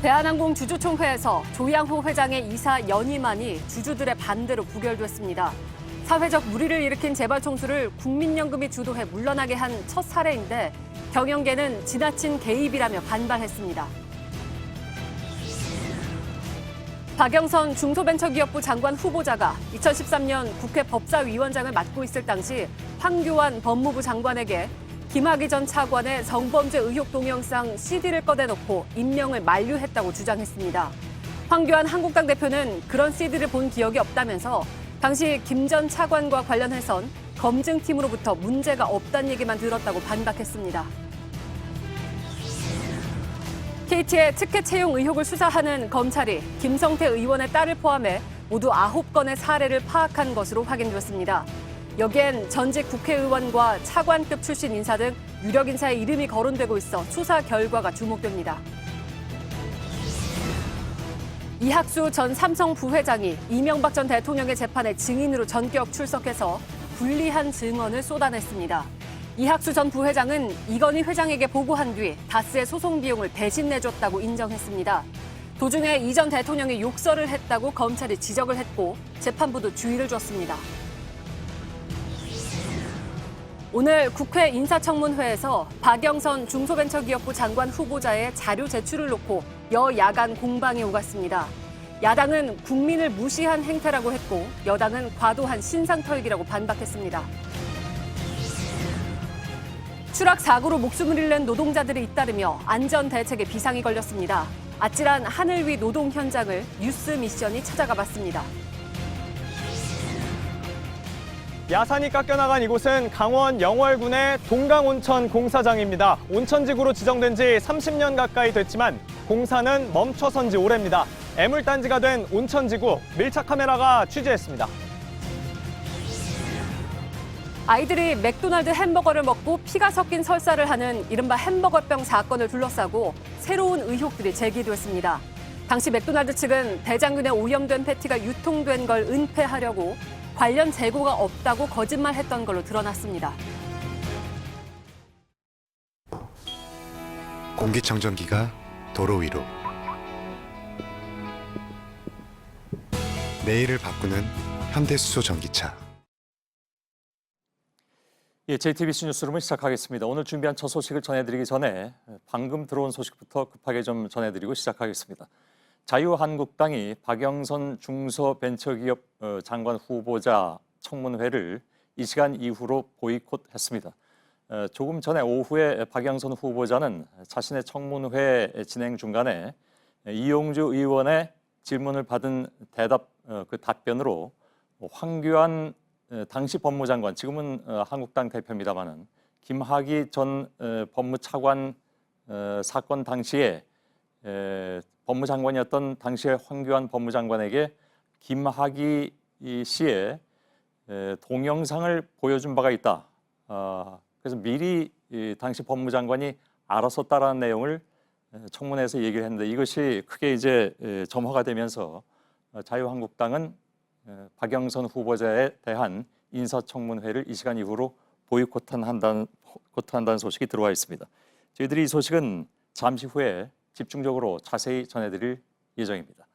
대한항공 주주총회에서 조양호 회장의 이사 연임안이 주주들의 반대로 부결됐습니다. 사회적 물의를 일으킨 재벌 총수를 국민연금이 주도해 물러나게 한 첫 사례인데 경영계는 지나친 개입이라며 반발했습니다. 박영선 중소벤처기업부 장관 후보자가 2013년 국회 법사위원장을 맡고 있을 당시 황교안 법무부 장관에게 김학의 전 차관의 성범죄 의혹 동영상 CD를 꺼내놓고 임명을 만류했다고 주장했습니다. 황교안 한국당 대표는 그런 CD를 본 기억이 없다면서 당시 김 전 차관과 관련해선 검증팀으로부터 문제가 없다는 얘기만 들었다고 반박했습니다. KT의 특혜 채용 의혹을 수사하는 검찰이 김성태 의원의 딸을 포함해 모두 9건의 사례를 파악한 것으로 확인됐습니다. 여기엔 전직 국회의원과 차관급 출신 인사 등 유력 인사의 이름이 거론되고 있어 수사 결과가 주목됩니다. 이학수 전 삼성 부회장이 이명박 전 대통령의 재판에 증인으로 전격 출석해서 불리한 증언을 쏟아냈습니다. 이학수 전 부회장은 이건희 회장에게 보고한 뒤 다스의 소송 비용을 대신 내줬다고 인정했습니다. 도중에 이 전 대통령이 욕설을 했다고 검찰이 지적을 했고 재판부도 주의를 줬습니다. 오늘 국회 인사청문회에서 박영선 중소벤처기업부 장관 후보자의 자료 제출을 놓고 여야간 공방이 오갔습니다. 야당은 국민을 무시한 행태라고 했고 여당은 과도한 신상털기라고 반박했습니다. 추락 사고로 목숨을 잃는 노동자들이 잇따르며 안전대책에 비상이 걸렸습니다. 아찔한 하늘 위 노동 현장을 뉴스 미션이 찾아가 봤습니다. 야산이 깎여나간 이곳은 강원 영월군의 동강온천 공사장입니다. 온천지구로 지정된 지 30년 가까이 됐지만 공사는 멈춰선 지 오래입니다. 애물단지가 된 온천지구 밀착 카메라가 취재했습니다. 아이들이 맥도날드 햄버거를 먹고 피가 섞인 설사를 하는 이른바 햄버거병 사건을 둘러싸고 새로운 의혹들이 제기됐습니다. 당시 맥도날드 측은 대장균에 오염된 패티가 유통된 걸 은폐하려고 관련 재고가 없다고 거짓말했던 걸로 드러났습니다. 공기청정기가 도로 위로. 내일을 바꾸는 현대수소 전기차. JTBC 뉴스룸을 시작하겠습니다. 오늘 준비한 첫 소식을 전해드리기 전에 방금 들어온 소식부터 급하게 좀 전해드리고 시작하겠습니다. 자유한국당이 박영선 중소벤처기업 장관 후보자 청문회를 이 시간 이후로 보이콧했습니다. 조금 전에 오후에 박영선 후보자는 자신의 청문회 진행 중간에 이용주 의원의 질문을 받은 그 답변으로 황교안 당시 법무장관, 지금은 한국당 대표입니다마는 김학의 전 법무차관 사건 당시에 법무장관이었던 당시의 황교안 법무장관에게 김학의 씨의 동영상을 보여준 바가 있다. 그래서 미리 당시 법무장관이 알았었다라는 내용을 청문회에서 얘기를 했는데 이것이 크게 이제 점화가 되면서 자유한국당은 박영선 후보자에 대한 인사청문회를 이 시간 이후로 보이콧한다는 소식이 들어와 있습니다. 저희들이 이 소식은 잠시 후에 집중적으로 자세히 전해드릴 예정입니다.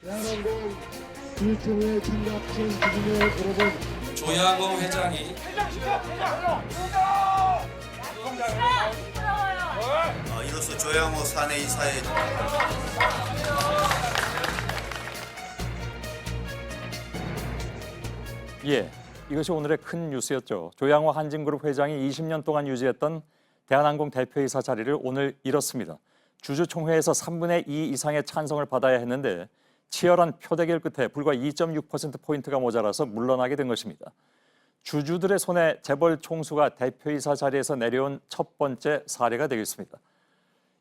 대한항공 주주총회 참가하신 주주의 여러분, 조양호 회장이 이로써 조양호 사내 이사의 이것이 오늘의 큰 뉴스였죠. 조양호 한진그룹 회장이 20년 동안 유지했던 대한항공 대표이사 자리를 오늘 잃었습니다. 주주총회에서 3분의 2 이상의 찬성을 받아야 했는데 치열한 표대결 끝에 불과 2.6%포인트가 모자라서 물러나게 된 것입니다. 주주들의 손에 재벌 총수가 대표이사 자리에서 내려온 첫 번째 사례가 되겠습니다.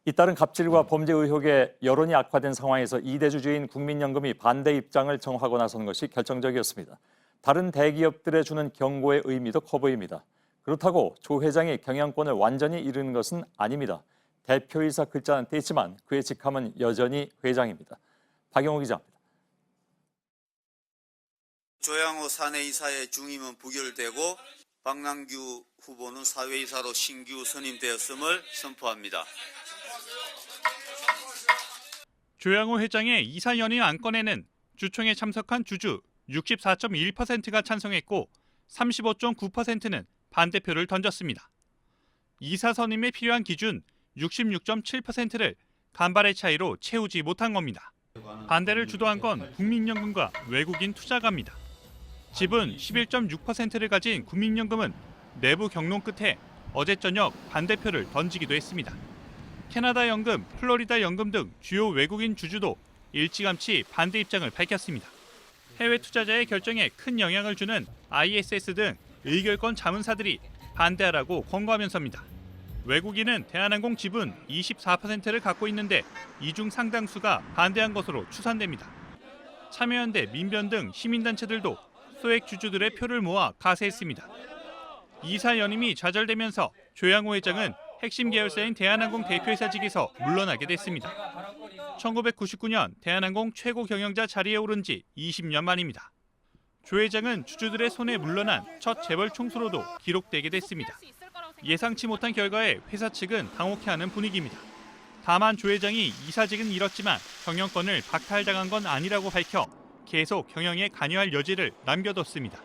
잇따른 갑질과 범죄 의혹에 여론이 악화된 상황에서 2대 주주인 국민연금이 반대 입장을 정하고 나선 것이 결정적이었습니다. 다른 대기업들에 주는 경고의 의미도 커 보입니다. 그렇다고 조 회장이 경영권을 완전히 잃은 것은 아닙니다. 대표이사 글자는 떼있지만 그의 직함은 여전히 회장입니다. 박영호 기자입니다. 조양호 사내 이사의 중임은 부결되고 박남규 후보는 사회이사로 신규 선임되었음을 선포합니다. 조양호 회장의 이사 연임 안건에는 주총에 참석한 주주 64.1%가 찬성했고 35.9%는 반대표를 던졌습니다. 이사 선임에 필요한 기준 66.7%를 간발의 차이로 채우지 못한 겁니다. 반대를 주도한 건 국민연금과 외국인 투자가입니다. 지분 11.6%를 가진 국민연금은 내부 경론 끝에 어제 저녁 반대표를 던지기도 했습니다. 캐나다 연금, 플로리다 연금 등 주요 외국인 주주도 일찌감치 반대 입장을 밝혔습니다. 해외 투자자의 결정에 큰 영향을 주는 ISS 등 의결권 자문사들이 반대하라고 권고하면서입니다. 외국인은 대한항공 지분 24%를 갖고 있는데 이 중 상당수가 반대한 것으로 추산됩니다. 참여연대, 민변 등 시민단체들도 소액 주주들의 표를 모아 가세했습니다. 이사 연임이 좌절되면서 조양호 회장은 핵심 계열사인 대한항공 대표이사직에서 물러나게 됐습니다. 1999년 대한항공 최고 경영자 자리에 오른 지 20년 만입니다. 조 회장은 주주들의 손에 물러난 첫 재벌 총수로도 기록되게 됐습니다. 예상치 못한 결과에 회사 측은 당혹해하는 분위기입니다. 다만 조 회장이 이사직은 잃었지만 경영권을 박탈당한 건 아니라고 밝혀 계속 경영에 관여할 여지를 남겨뒀습니다.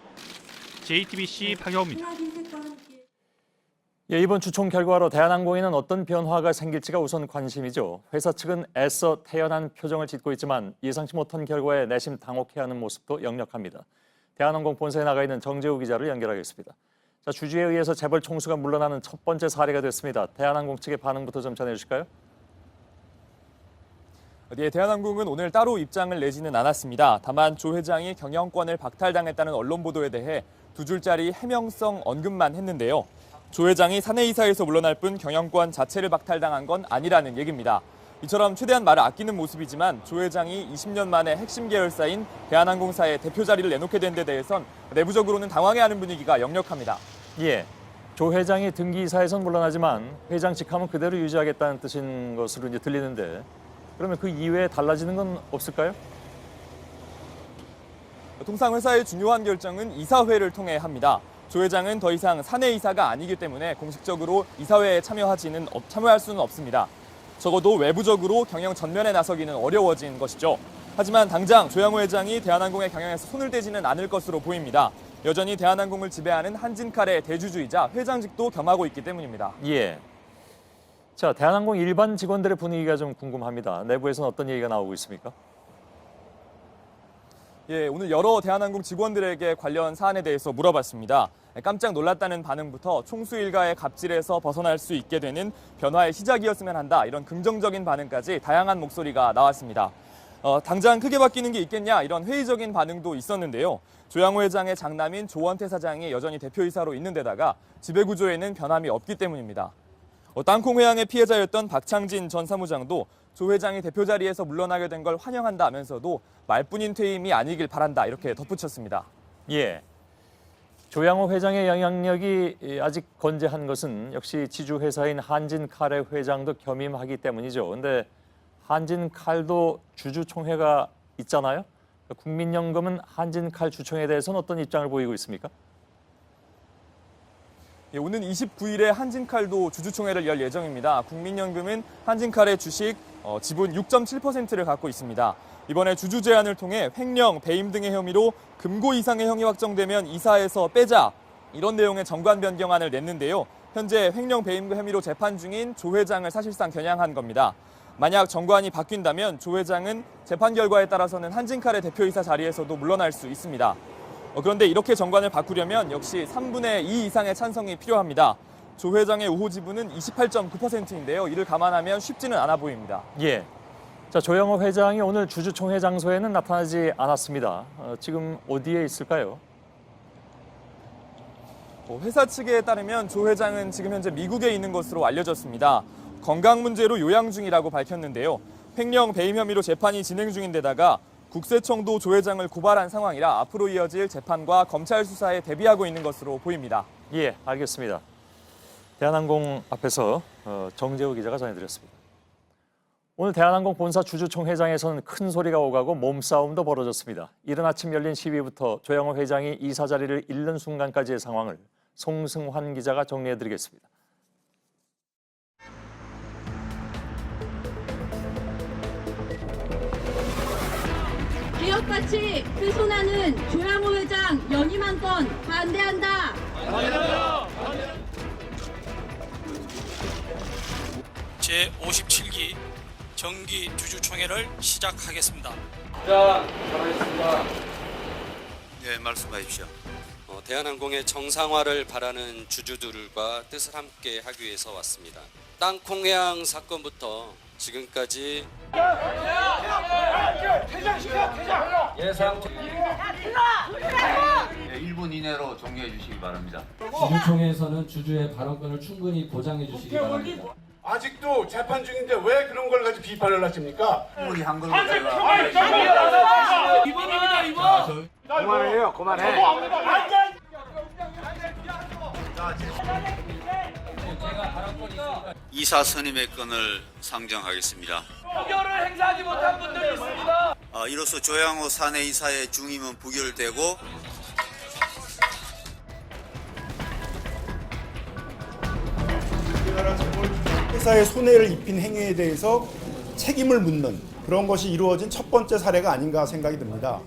JTBC 박여우입니다. 예, 이번 주총 결과로 대한항공에는 어떤 변화가 생길지가 우선 관심이죠. 회사 측은 애써 태연한 표정을 짓고 있지만 예상치 못한 결과에 내심 당혹해하는 모습도 역력합니다. 대한항공 본사에 나가 있는 정재우 기자를 연결하겠습니다. 자, 주주에 의해서 재벌 총수가 물러나는 첫 번째 사례가 됐습니다. 대한항공 측의 반응부터 좀 전해주실까요? 네, 대한항공은 오늘 따로 입장을 내지는 않았습니다. 다만 조 회장이 경영권을 박탈당했다는 언론 보도에 대해 두 줄짜리 해명성 언급만 했는데요. 조 회장이 사내이사에서 물러날 뿐 경영권 자체를 박탈당한 건 아니라는 얘기입니다. 이처럼 최대한 말을 아끼는 모습이지만 조 회장이 20년 만에 핵심 계열사인 대한항공사의 대표 자리를 내놓게 된 데 대해선 내부적으로는 당황해하는 분위기가 역력합니다. 예, 조 회장이 등기이사에선 물러나지만 회장 직함은 그대로 유지하겠다는 뜻인 것으로 이제 들리는데 그러면 그 이외에 달라지는 건 없을까요? 통상 회사의 중요한 결정은 이사회를 통해 합니다. 조 회장은 더 이상 사내이사가 아니기 때문에 공식적으로 이사회에 참여할 수는 없습니다. 적어도 외부적으로 경영 전면에 나서기는 어려워진 것이죠. 하지만 당장 조양호 회장이 대한항공의 경영에서 손을 대지는 않을 것으로 보입니다. 여전히 대한항공을 지배하는 한진칼의 대주주이자 회장직도 겸하고 있기 때문입니다. 예. 자, 대한항공 일반 직원들의 분위기가 좀 궁금합니다. 내부에서는 어떤 얘기가 나오고 있습니까? 예, 오늘 여러 대한항공 직원들에게 관련 사안에 대해서 물어봤습니다. 깜짝 놀랐다는 반응부터 총수 일가의 갑질에서 벗어날 수 있게 되는 변화의 시작이었으면 한다. 이런 긍정적인 반응까지 다양한 목소리가 나왔습니다. 당장 크게 바뀌는 게 있겠냐 이런 회의적인 반응도 있었는데요. 조양호 회장의 장남인 조원태 사장이 여전히 대표이사로 있는 데다가 지배구조에는 변함이 없기 때문입니다. 땅콩 회항의 피해자였던 박창진 전 사무장도 조 회장이 대표 자리에서 물러나게 된 걸 환영한다 하면서도 말뿐인 퇴임이 아니길 바란다 이렇게 덧붙였습니다. 예. 조양호 회장의 영향력이 아직 건재한 것은 역시 지주회사인 한진칼의 회장도 겸임하기 때문이죠. 그런데 한진칼도 주주총회가 있잖아요. 국민연금은 한진칼 주총에 대해서는 어떤 입장을 보이고 있습니까? 예, 오는 29일에 한진칼도 주주총회를 열 예정입니다. 국민연금은 한진칼의 주식 지분 6.7%를 갖고 있습니다. 이번에 주주 제안을 통해 횡령, 배임 등의 혐의로 금고 이상의 형이 확정되면 이사에서 빼자 이런 내용의 정관 변경안을 냈는데요. 현재 횡령, 배임 혐의로 재판 중인 조 회장을 사실상 겨냥한 겁니다. 만약 정관이 바뀐다면 조 회장은 재판 결과에 따라서는 한진칼의 대표이사 자리에서도 물러날 수 있습니다. 그런데 이렇게 정관을 바꾸려면 역시 3분의 2 이상의 찬성이 필요합니다. 조 회장의 우호 지분은 28.9%인데요. 이를 감안하면 쉽지는 않아 보입니다. 예. 자, 조양호 회장이 오늘 주주총회 장소에는 나타나지 않았습니다. 지금 어디에 있을까요? 회사 측에 따르면 조 회장은 지금 현재 미국에 있는 것으로 알려졌습니다. 건강 문제로 요양 중이라고 밝혔는데요. 횡령, 배임 혐의로 재판이 진행 중인데다가 국세청도 조 회장을 고발한 상황이라 앞으로 이어질 재판과 검찰 수사에 대비하고 있는 것으로 보입니다. 예, 알겠습니다. 대한항공 앞에서 정재우 기자가 전해드렸습니다. 오늘 대한항공 본사 주주총회장에서는 큰 소리가 오가고 몸싸움도 벌어졌습니다. 이른 아침 열린 시위부터 조양호 회장이 이사 자리를 잃는 순간까지의 상황을 송승환 기자가 정리해드리겠습니다. 개혁같이 훼손하는 조양호 회장 연임한 건 반대한다. 제57기 정기 주주총회를 시작하겠습니다. 네, 말씀하십시오. 대한항공의 정상화를 바라는 주주들과 뜻을 함께 하기 위해서 왔습니다. 땅콩해양 사건부터 지금까지 예상 1분 이내로 종료해 주시기 바랍니다. 주주총회에서는 주주의 발언권을 충분히 보장해 주시기 바랍니다. 아직도 재판 중인데 왜 그런 걸 가지고 비판을 하십니까? 우리 한글 가지고 이번입니다, 이번. 그만해요, 그만해. 이사 선임의 건을 상정하겠습니다. 의결을 행사하지 못한 분들이 있습니다. 이로써 조양호 사내 이사의 중임은 부결되고 회사에 손해를 입힌 행위에 대해서 책임을 묻는 그런 것이 이루어진 첫 번째 사례가 아닌가 생각이 듭니다.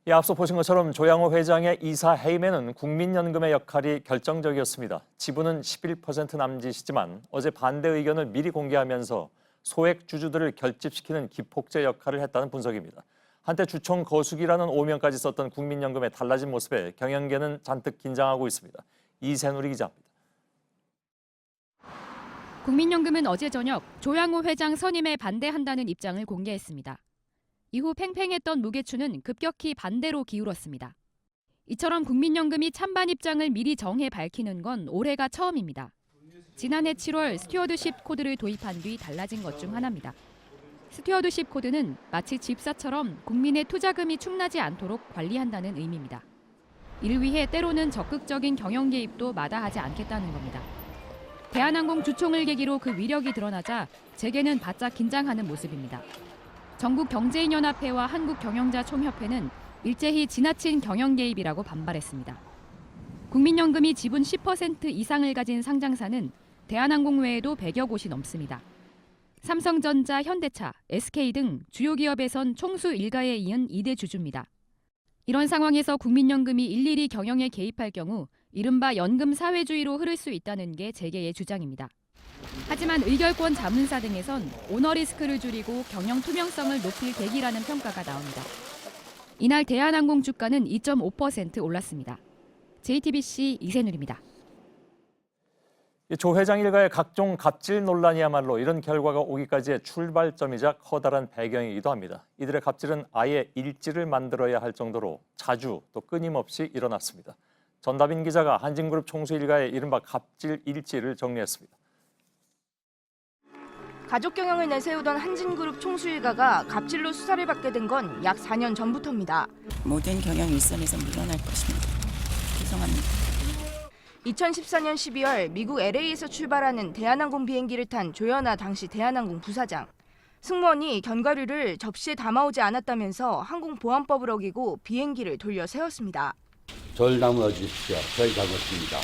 예, 앞서 보신 것처럼 조양호 회장의 이사 해임에는 국민연금의 역할이 결정적이었습니다. 지분은 11% 남짓이지만 어제 반대 의견을 미리 공개하면서 소액 주주들을 결집시키는 기폭제 역할을 했다는 분석입니다. 한때 주총 거수기라는 오명까지 썼던 국민연금의 달라진 모습에 경영계는 잔뜩 긴장하고 있습니다. 이세누리 기자입니다. 국민연금은 어제 저녁 조양호 회장 선임에 반대한다는 입장을 공개했습니다. 이후 팽팽했던 무게추는 급격히 반대로 기울었습니다. 이처럼 국민연금이 찬반 입장을 미리 정해 밝히는 건 올해가 처음입니다. 지난해 7월 스튜어드십 코드를 도입한 뒤 달라진 것 중 하나입니다. 스튜어드십 코드는 마치 집사처럼 국민의 투자금이 축나지 않도록 관리한다는 의미입니다. 이를 위해 때로는 적극적인 경영 개입도 마다하지 않겠다는 겁니다. 대한항공 주총을 계기로 그 위력이 드러나자 재계는 바짝 긴장하는 모습입니다. 전국경제인연합회와 한국경영자총협회는 일제히 지나친 경영 개입이라고 반발했습니다. 국민연금이 지분 10% 이상을 가진 상장사는 대한항공 외에도 100여 곳이 넘습니다. 삼성전자, 현대차, SK 등 주요 기업에선 총수 일가에 이은 2대 주주입니다. 이런 상황에서 국민연금이 일일이 경영에 개입할 경우 이른바 연금 사회주의로 흐를 수 있다는 게 재계의 주장입니다. 하지만 의결권 자문사 등에선 오너 리스크를 줄이고 경영 투명성을 높일 계기라는 평가가 나옵니다. 이날 대한항공 주가는 2.5% 올랐습니다. JTBC 이세누리입니다. 조 회장 일가의 각종 갑질 논란이야말로 이런 결과가 오기까지의 출발점이자 커다란 배경이기도 합니다. 이들의 갑질은 아예 일지를 만들어야 할 정도로 자주 또 끊임없이 일어났습니다. 전다빈 기자가 한진그룹 총수 일가의 이른바 갑질 일지를 정리했습니다. 가족 경영을 내세우던 한진그룹 총수 일가가 갑질로 수사를 받게 된 건 약 4년 전부터입니다. 모든 경영 일선에서 물러날 것입니다. 죄송합니다. 2014년 12월 미국 LA에서 출발하는 대한항공 비행기를 탄 조연아 당시 대한항공 부사장. 승무원이 견과류를 접시에 담아오지 않았다면서 항공보안법을 어기고 비행기를 돌려 세웠습니다. 절 나무어 주십시오. 저희 잘못입니다.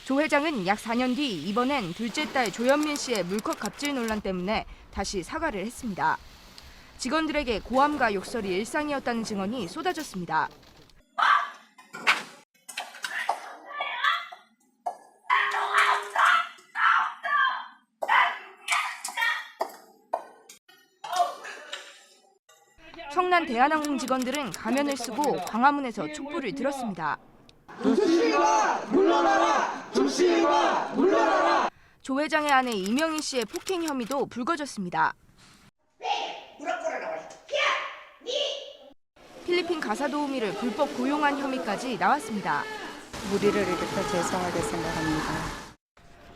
조 회장은 약 4년 뒤 이번엔 둘째 딸 조현민 씨의 물컵 갑질 논란 때문에 다시 사과를 했습니다. 직원들에게 고함과 욕설이 일상이었다는 증언이 쏟아졌습니다. 성난 대한항공 직원들은 가면을 쓰고 광화문에서 촛불을 들었습니다. 조씨가 물러나라! 조씨가 물러나라! 조 회장의 아내 이명희 씨의 폭행 혐의도 불거졌습니다. 필리핀 가사도우미를 불법 고용한 혐의까지 나왔습니다. 무리를 일으켜 죄송하게 생각합니다.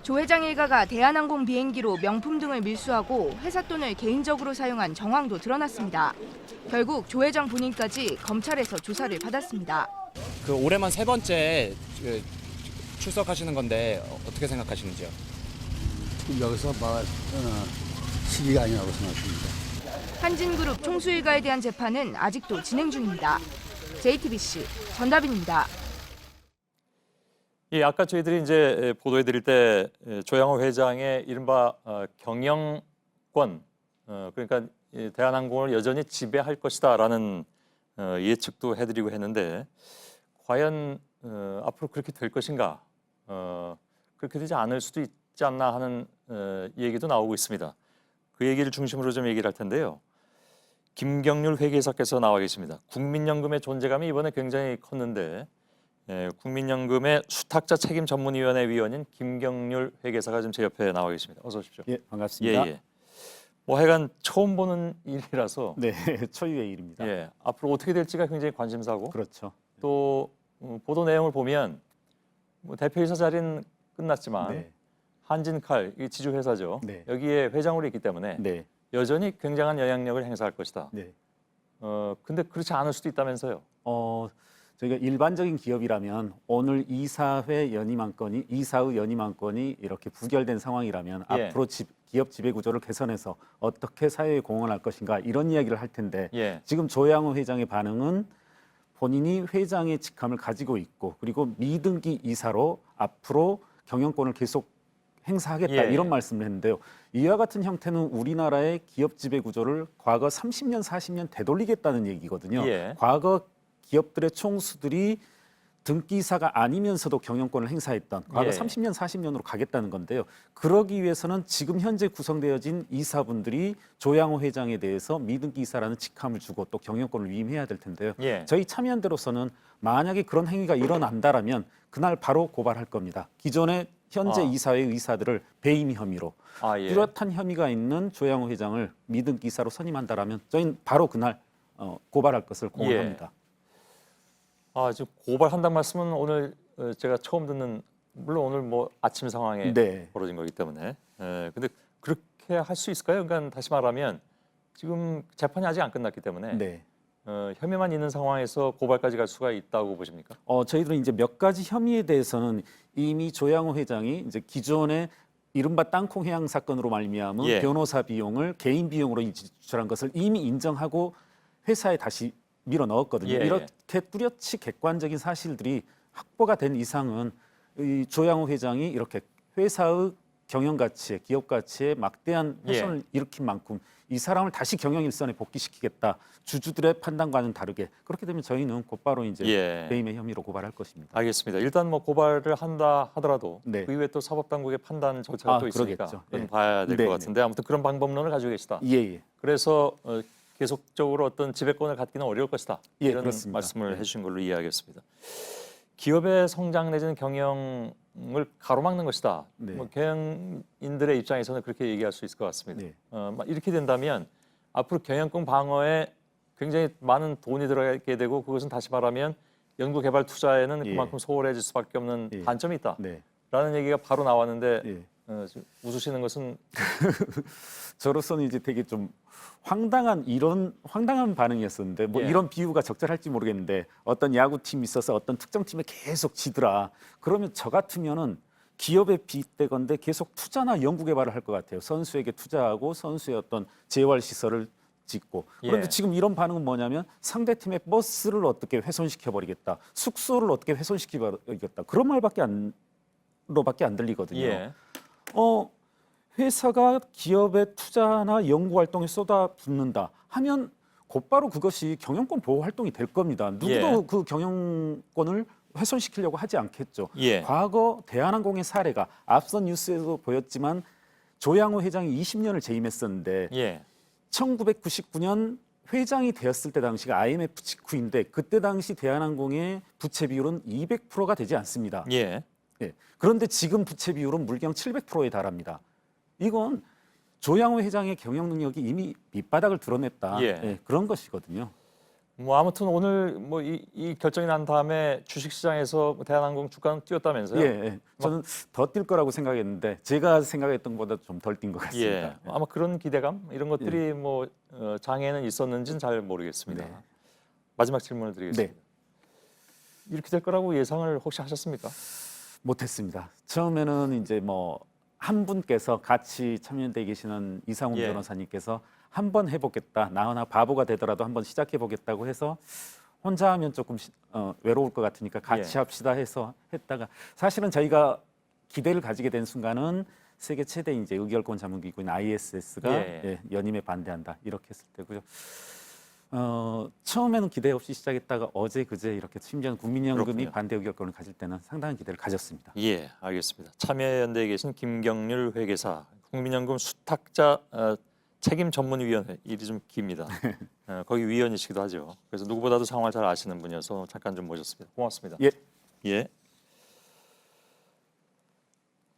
조 회장 일가가 대한항공 비행기로 명품 등을 밀수하고 회사 돈을 개인적으로 사용한 정황도 드러났습니다. 결국 조 회장 본인까지 검찰에서 조사를 받았습니다. 올해만 3번째 출석하시는 건데 어떻게 생각하시는지요? 여기서 시기가 아니라고 생각합니다. 한진그룹 총수 일가에 대한 재판은 아직도 진행 중입니다. JTBC 전다빈입니다. 예, 아까 저희들이 이제 보도해드릴 때 조양호 회장의 이른바 경영권, 그러니까 대한항공을 여전히 지배할 것이다라는 예측도 해드리고 했는데 과연 앞으로 그렇게 될 것인가? 그렇게 되지 않을 수도 있지 않나 하는 얘기도 나오고 있습니다. 그 얘기를 중심으로 좀 얘기를 할 텐데요. 김경률 회계사께서 나와 계십니다. 국민연금의 존재감이 이번에 굉장히 컸는데 국민연금의 수탁자 책임 전문위원회 위원인 김경률 회계사가 지금 제 옆에 나와 계십니다. 어서 오십시오. 예, 반갑습니다. 예. 뭐 하여간 처음 보는 일이라서 네, 초유의 일입니다. 예, 앞으로 어떻게 될지가 굉장히 관심사고. 그렇죠. 또 보도 내용을 보면 뭐 대표이사 자리는 끝났지만 네. 한진칼 이 지주 회사죠. 네. 여기에 회장으로 있기 때문에 네. 여전히 굉장한 영향력을 행사할 것이다. 네. 근데 그렇지 않을 수도 있다면서요. 저희가 일반적인 기업이라면 오늘 이사회 연임 안건이 이사의 연임 안건이 이렇게 부결된 상황이라면 예. 앞으로 기업 지배 구조를 개선해서 어떻게 사회에 공헌할 것인가 이런 이야기를 할 텐데 예. 지금 조양호 회장의 반응은 본인이 회장의 직함을 가지고 있고 그리고 미등기 이사로 앞으로 경영권을 계속 행사하겠다 예. 이런 말씀을 했는데요. 이와 같은 형태는 우리나라의 기업 지배 구조를 과거 30년, 40년 되돌리겠다는 얘기거든요. 예. 과거 기업들의 총수들이 등기이사가 아니면서도 경영권을 행사했던 과거 예. 30년, 40년으로 가겠다는 건데요. 그러기 위해서는 지금 현재 구성되어진 이사분들이 조양호 회장에 대해서 미등기이사라는 직함을 주고 또 경영권을 위임해야 될 텐데요. 예. 저희 참여연대로서는 만약에 그런 행위가 일어난다라면 그날 바로 고발할 겁니다. 기존의 현재 이사회 의사들을 배임 혐의로 예. 뚜렷한 혐의가 있는 조양호 회장을 미등기이사로 선임한다라면 저희는 바로 그날 고발할 것을 공언합니다. 지금 고발한다는 말씀은 오늘 제가 처음 듣는, 물론 오늘 뭐 아침 상황에 네. 벌어진 거기 때문에. 근데 그렇게 할 수 있을까요? 그러니까 다시 말하면 지금 재판이 아직 안 끝났기 때문에 네. 혐의만 있는 상황에서 고발까지 갈 수가 있다고 보십니까? 저희들은 이제 몇 가지 혐의에 대해서는 이미 조양호 회장이 이제 기존에 이른바 땅콩 해양 사건으로 말미암은 예. 변호사 비용을 개인 비용으로 지출한 것을 이미 인정하고 회사에 다시 밀어 넣었거든요. 예. 이렇게 뚜렷이 객관적인 사실들이 확보가 된 이상은 이 조양호 회장이 이렇게 회사의 경영 가치에 기업 가치에 막대한 훼손을 일으킨 만큼 이 사람을 다시 경영 일선에 복귀시키겠다. 주주들의 판단과는 다르게 그렇게 되면 저희는 곧바로 이제 배임의 혐의로 고발할 것입니다. 알겠습니다. 일단 뭐 고발을 한다 하더라도 네. 그 이후에 또 사법당국의 판단 절차가 또 있으니까 그러겠죠. 그건 예. 봐야 될 것 네, 같은데 아무튼 그런 방법론을 가지고 계시다. 예. 그래서 계속적으로 어떤 지배권을 갖기는 어려울 것이다. 예, 이런 그렇습니다. 말씀을 네. 해주신 걸로 이해하겠습니다. 기업의 성장 내지는 경영을 가로막는 것이다. 네. 뭐 경영인들의 입장에서는 그렇게 얘기할 수 있을 것 같습니다. 네. 이렇게 된다면 앞으로 경영권 방어에 굉장히 많은 돈이 들어가게 되고 그것은 다시 말하면 연구개발 투자에는 그만큼 소홀해질 수밖에 없는 단점이 있다. 라는 얘기가 바로 나왔는데 웃으시는 것은 저로서는 이제 되게 좀 황당한 반응이었었는데 뭐 이런 비유가 적절할지 모르겠는데 어떤 야구팀이 있어서 어떤 특정 팀에 계속 지더라. 그러면 저 같으면은 기업에 빗대건데 계속 투자나 연구 개발을 할 것 같아요. 선수에게 투자하고 선수의 어떤 재활 시설을 짓고. 그런데 지금 이런 반응은 뭐냐면 상대 팀의 버스를 어떻게 훼손시켜 버리겠다. 숙소를 어떻게 훼손시켜 버리겠다. 그런 말밖에 안 들리거든요. 회사가 기업의 투자나 연구 활동에 쏟아붓는다 하면 곧바로 그것이 경영권 보호 활동이 될 겁니다. 누구도 그 경영권을 훼손시키려고 하지 않겠죠. 과거 대한항공의 사례가 앞선 뉴스에도 보였지만 조양호 회장이 20년을 재임했었는데 1999년 회장이 되었을 때 당시가 IMF 직후인데 그때 당시 대한항공의 부채 비율은 200%가 되지 않습니다. 그런데 지금 부채 비율은 물경 700%에 달합니다. 이건 조양호 회장의 경영 능력이 이미 밑바닥을 드러냈다. 그런 것이거든요. 뭐 아무튼 오늘 뭐 이 결정이 난 다음에 주식시장에서 대한항공 주가는 뛰었다면서요? 저는 더 뛸 거라고 생각했는데 제가 생각했던 것보다 좀 덜 뛴 것 같습니다. 아마 그런 기대감 이런 것들이 뭐 장애는 있었는지는 잘 모르겠습니다. 마지막 질문을 드리겠습니다. 이렇게 될 거라고 예상을 혹시 하셨습니까? 못했습니다. 처음에는 이제 뭐 한 분께서 같이 참여연대에 계시는 이상훈 변호사님께서 한번 해보겠다. 나 하나 바보가 되더라도 한번 시작해보겠다고 해서 혼자 하면 조금 외로울 것 같으니까 같이 합시다 해서 했다가 사실은 저희가 기대를 가지게 된 순간은 세계 최대 이제 의결권 자문기구인 ISS가 연임에 반대한다 이렇게 했을 때고요. 처음에는 기대 없이 시작했다가 어제 그제 이렇게 심지어는 국민연금이 그렇군요. 반대 의결권을 가질 때는 상당한 기대를 가졌습니다. 예, 알겠습니다. 참여연대에 계신 김경률 회계사, 국민연금 수탁자 책임 전문위원회, 일이 좀 깁니다. 거기 위원이시기도 하죠. 그래서 누구보다도 상황을 잘 아시는 분이어서 잠깐 좀 모셨습니다. 고맙습니다. 예.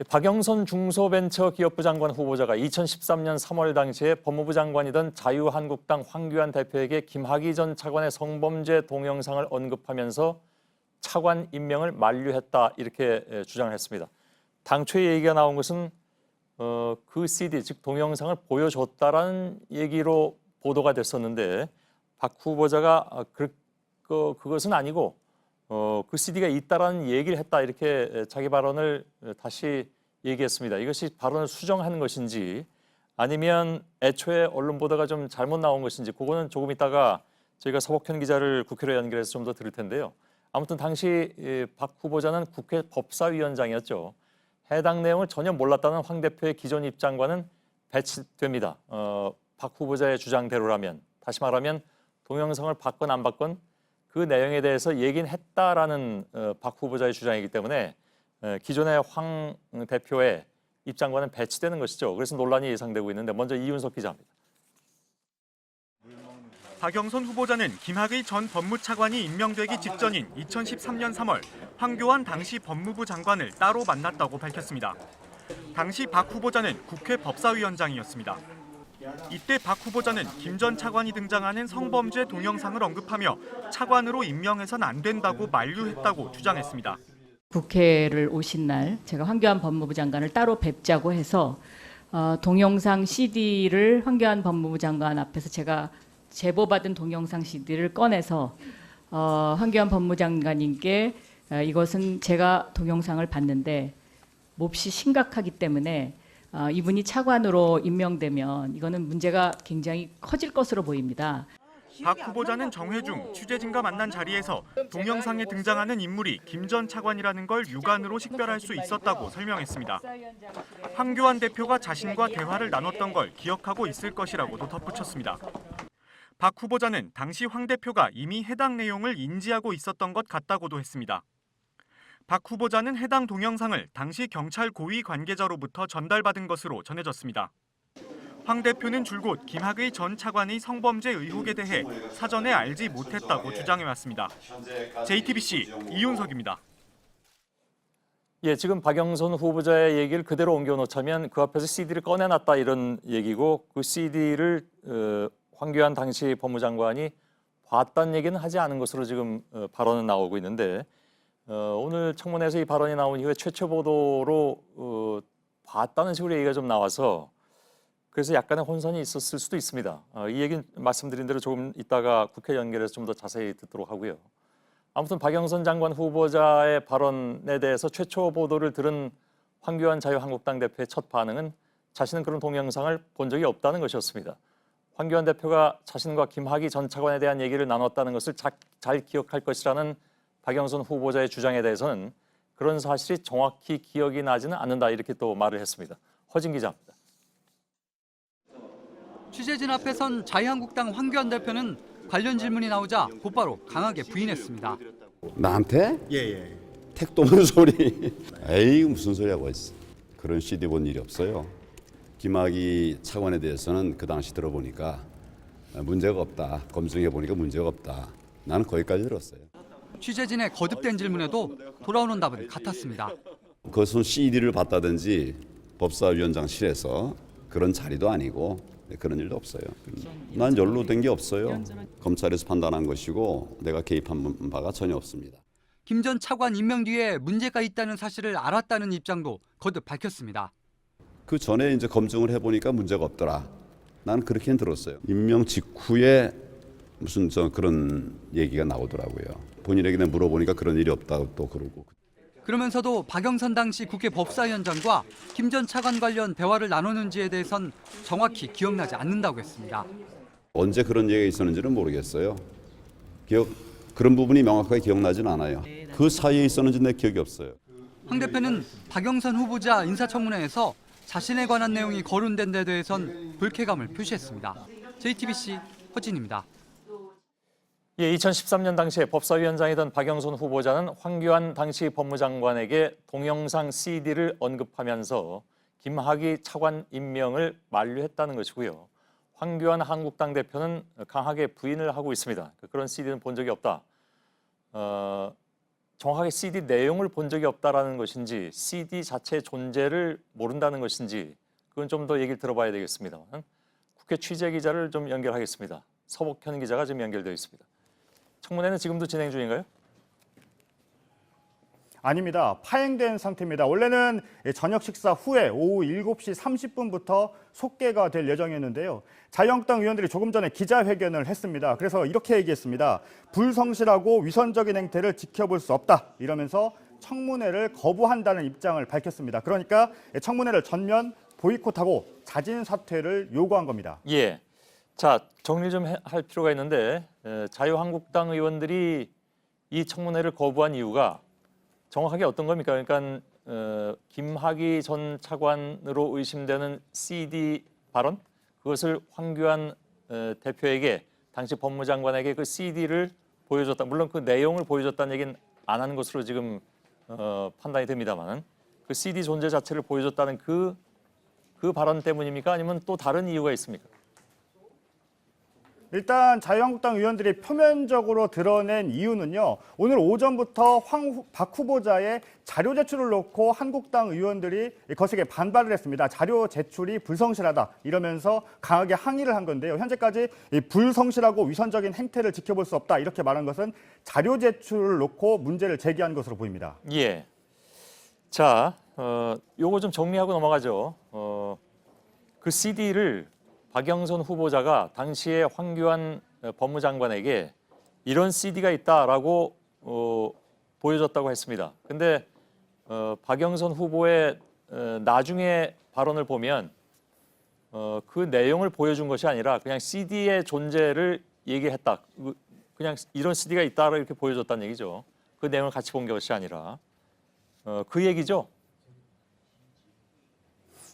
박영선 중소벤처기업부 장관 후보자가 2013년 3월 당시에 법무부 장관이던 자유한국당 황교안 대표에게 김학의 전 차관의 성범죄 동영상을 언급하면서 차관 임명을 만류했다 이렇게 주장을 했습니다. 당초에 얘기가 나온 것은 그 CD 즉 동영상을 보여줬다라는 얘기로 보도가 됐었는데 박 후보자가 그것은 아니고 그 CD가 있다라는 얘기를 했다 이렇게 자기 발언을 다시 얘기했습니다. 이것이 발언을 수정하는 것인지 아니면 애초에 언론 보도가 좀 잘못 나온 것인지 그거는 조금 있다가 저희가 서복현 기자를 국회로 연결해서 좀 더 들을 텐데요. 아무튼 당시 박 후보자는 국회 법사위원장이었죠. 해당 내용을 전혀 몰랐다는 황 대표의 기존 입장과는 배치됩니다. 박 후보자의 주장대로라면 다시 말하면 동영상을 받건 안 받건 그 내용에 대해서 얘기는 했다라는 박 후보자의 주장이기 때문에 기존의 황 대표의 입장과는 배치되는 것이죠. 그래서 논란이 예상되고 있는데 먼저 이윤석 기자입니다. 박영선 후보자는 김학의 전 법무차관이 임명되기 직전인 2013년 3월 황교안 당시 법무부 장관을 따로 만났다고 밝혔습니다. 당시 박 후보자는 국회 법사위원장이었습니다. 이때 박 후보자는 김 전 차관이 등장하는 성범죄 동영상을 언급하며 차관으로 임명해선 안 된다고 만류했다고 주장했습니다. 국회를 오신 날 제가 황교안 법무부 장관을 따로 뵙자고 해서 동영상 CD를 황교안 법무부 장관 앞에서 제가 제보받은 동영상 CD를 꺼내서 황교안 법무부 장관님께 이것은 제가 동영상을 봤는데 몹시 심각하기 때문에 이분이 차관으로 임명되면 이거는 문제가 굉장히 커질 것으로 보입니다. 박 후보자는 정회중 취재진과 만난 자리에서 동영상에 등장하는 인물이 김 전 차관이라는 걸 육안으로 식별할 수 있었다고 설명했습니다. 황교안 대표가 자신과 대화를 나눴던 걸 기억하고 있을 것이라고도 덧붙였습니다. 박 후보자는 당시 황 대표가 이미 해당 내용을 인지하고 있었던 것 같다고도 했습니다. 박 후보자는 해당 동영상을 당시 경찰 고위 관계자로부터 전달받은 것으로 전해졌습니다. 황 대표는 줄곧 김학의 전 차관의 성범죄 의혹에 대해 사전에 알지 못했다고 주장해왔습니다. JTBC 이윤석입니다. 예, 지금 박영선 후보자의 얘기를 그대로 옮겨놓자면 그 앞에서 CD를 꺼내놨다 이런 얘기고 그 CD를 황교안 당시 법무장관이 봤다는 얘기는 하지 않은 것으로 지금 발언은 나오고 있는데 오늘 청문회에서 이 발언이 나온 이후에 최초 보도로 봤다는 식으로 얘기가 좀 나와서 그래서 약간의 혼선이 있었을 수도 있습니다. 이 얘기는 말씀드린 대로 조금 이따가 국회 연결해서 좀 더 자세히 듣도록 하고요. 아무튼 박영선 장관 후보자의 발언에 대해서 최초 보도를 들은 황교안 자유한국당 대표의 첫 반응은 자신은 그런 동영상을 본 적이 없다는 것이었습니다. 황교안 대표가 자신과 김학의 전 차관에 대한 얘기를 나눴다는 것을 잘 기억할 것이라는 박영선 후보자의 주장에 대해서는 그런 사실이 정확히 기억이 나지는 않는다 이렇게 또 말을 했습니다. 허진 기자입니다. 취재진 앞에선 자유한국당 황교안 대표는 관련 질문이 나오자 곧바로 강하게 부인했습니다. 나한테? 예. 택도 없는 소리. 에이 무슨 소리 하고 있어. 그런 CD 본 일이 없어요. 김학의 차관에 대해서는 그 당시 들어보니까 문제가 없다. 검증해 보니까 문제가 없다. 나는 거기까지 들었어요. 취재진의 거듭된 질문에도 돌아오는 답은 같았습니다. 그것은 CD를 봤다든지 법사위원장실에서 그런 자리도 아니고 그런 일도 없어요. 난 연루된 게 없어요. 검찰에서 판단한 것이고 내가 개입한 바가 전혀 없습니다. 김 전 차관 임명 뒤에 문제가 있다는 사실을 알았다는 입장도 거듭 밝혔습니다. 그 전에 이제 검증을 해보니까 문제가 없더라. 나는 그렇게는 들었어요. 임명 직후에 무슨 그런 얘기가 나오더라고요. 본인에게 물어보니까 그런 일이 없다고 또 그러고. 그러면서도 박영선 당시 국회 법사위원장과 김 전 차관 관련 대화를 나누는지에 대해선 정확히 기억나지 않는다고 했습니다. 언제 그런 얘기가 있었는지는 모르겠어요. 기억 그런 부분이 명확하게 기억나지는 않아요. 그 사이에 있었는지 내 기억이 없어요. 황 대표는 박영선 후보자 인사청문회에서 자신에 관한 내용이 거론된 데 대해선 불쾌감을 표시했습니다. JTBC 허진입니다. 예, 2013년 당시에 법사위원장이던 박영선 후보자는 황교안 당시 법무장관에게 동영상 CD를 언급하면서 김학의 차관 임명을 만류했다는 것이고요. 황교안 한국당 대표는 강하게 부인을 하고 있습니다. 그런 CD는 본 적이 없다. 정확하게 CD 내용을 본 적이 없다라는 것인지 CD 자체의 존재를 모른다는 것인지 그건 좀 더 얘기를 들어봐야 되겠습니다. 국회 취재 기자를 좀 연결하겠습니다. 서복현 기자가 지금 연결되어 있습니다. 청문회는 지금도 진행 중인가요? 아닙니다. 파행된 상태입니다. 원래는 저녁 식사 후에 오후 7시 30분부터 속개가 될 예정이었는데요. 자유한국당 의원들이 조금 전에 기자회견을 했습니다. 그래서 이렇게 얘기했습니다. 불성실하고 위선적인 행태를 지켜볼 수 없다. 이러면서 청문회를 거부한다는 입장을 밝혔습니다. 그러니까 청문회를 전면 보이콧하고 자진 사퇴를 요구한 겁니다. 예. 자, 정리 좀 할 필요가 있는데 자유한국당 의원들이 이 청문회를 거부한 이유가 정확하게 어떤 겁니까? 그러니까 김학의 전 차관으로 의심되는 CD 발언 그것을 황교안 대표에게 당시 법무장관에게 그 CD를 보여줬다. 물론 그 내용을 보여줬다는 얘기는 안 하는 것으로 지금 판단이 됩니다만 그 CD 존재 자체를 보여줬다는 그 발언 때문입니까? 아니면 또 다른 이유가 있습니까? 일단 자유한국당 의원들이 표면적으로 드러낸 이유는요. 오늘 오전부터 박 후보자의 자료 제출을 놓고 한국당 의원들이 거세게 반발을 했습니다. 자료 제출이 불성실하다 이러면서 강하게 항의를 한 건데요. 현재까지 이 불성실하고 위선적인 행태를 지켜볼 수 없다 이렇게 말한 것은 자료 제출을 놓고 문제를 제기한 것으로 보입니다. 예. 자, 요거 좀 정리하고 넘어가죠. 그 CD를 박영선 후보자가 당시에 황교안 법무장관에게 이런 CD가 있다라고 보여줬다고 했습니다. 근데 박영선 후보의 나중에 발언을 보면 그 내용을 보여준 것이 아니라 그냥 CD의 존재를 얘기했다. 그냥 이런 CD가 있다라고 이렇게 보여줬다는 얘기죠. 그 내용을 같이 본 것이 아니라 그 얘기죠.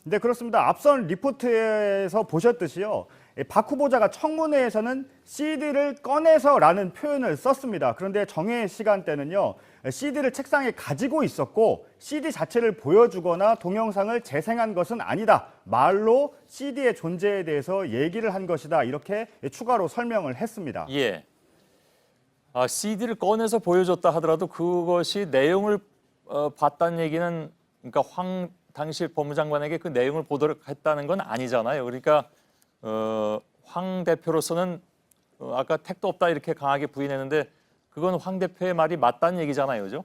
네, 그렇습니다. 앞선 리포트에서 보셨듯이요. 박 후보자가 청문회에서는 CD를 꺼내서라는 표현을 썼습니다. 그런데 정회 시간대는요. CD를 책상에 가지고 있었고 CD 자체를 보여주거나 동영상을 재생한 것은 아니다. 말로 CD의 존재에 대해서 얘기를 한 것이다. 이렇게 추가로 설명을 했습니다. 예. CD를 꺼내서 보여줬다 하더라도 그것이 내용을 봤다는 얘기는 그러니까 당시 법무장관에게 그 내용을 보도록 했다는 건 아니잖아요. 그러니까 황 대표로서는 아까 택도 없다 이렇게 강하게 부인했는데 그건 황 대표의 말이 맞다는 얘기잖아요. 그죠?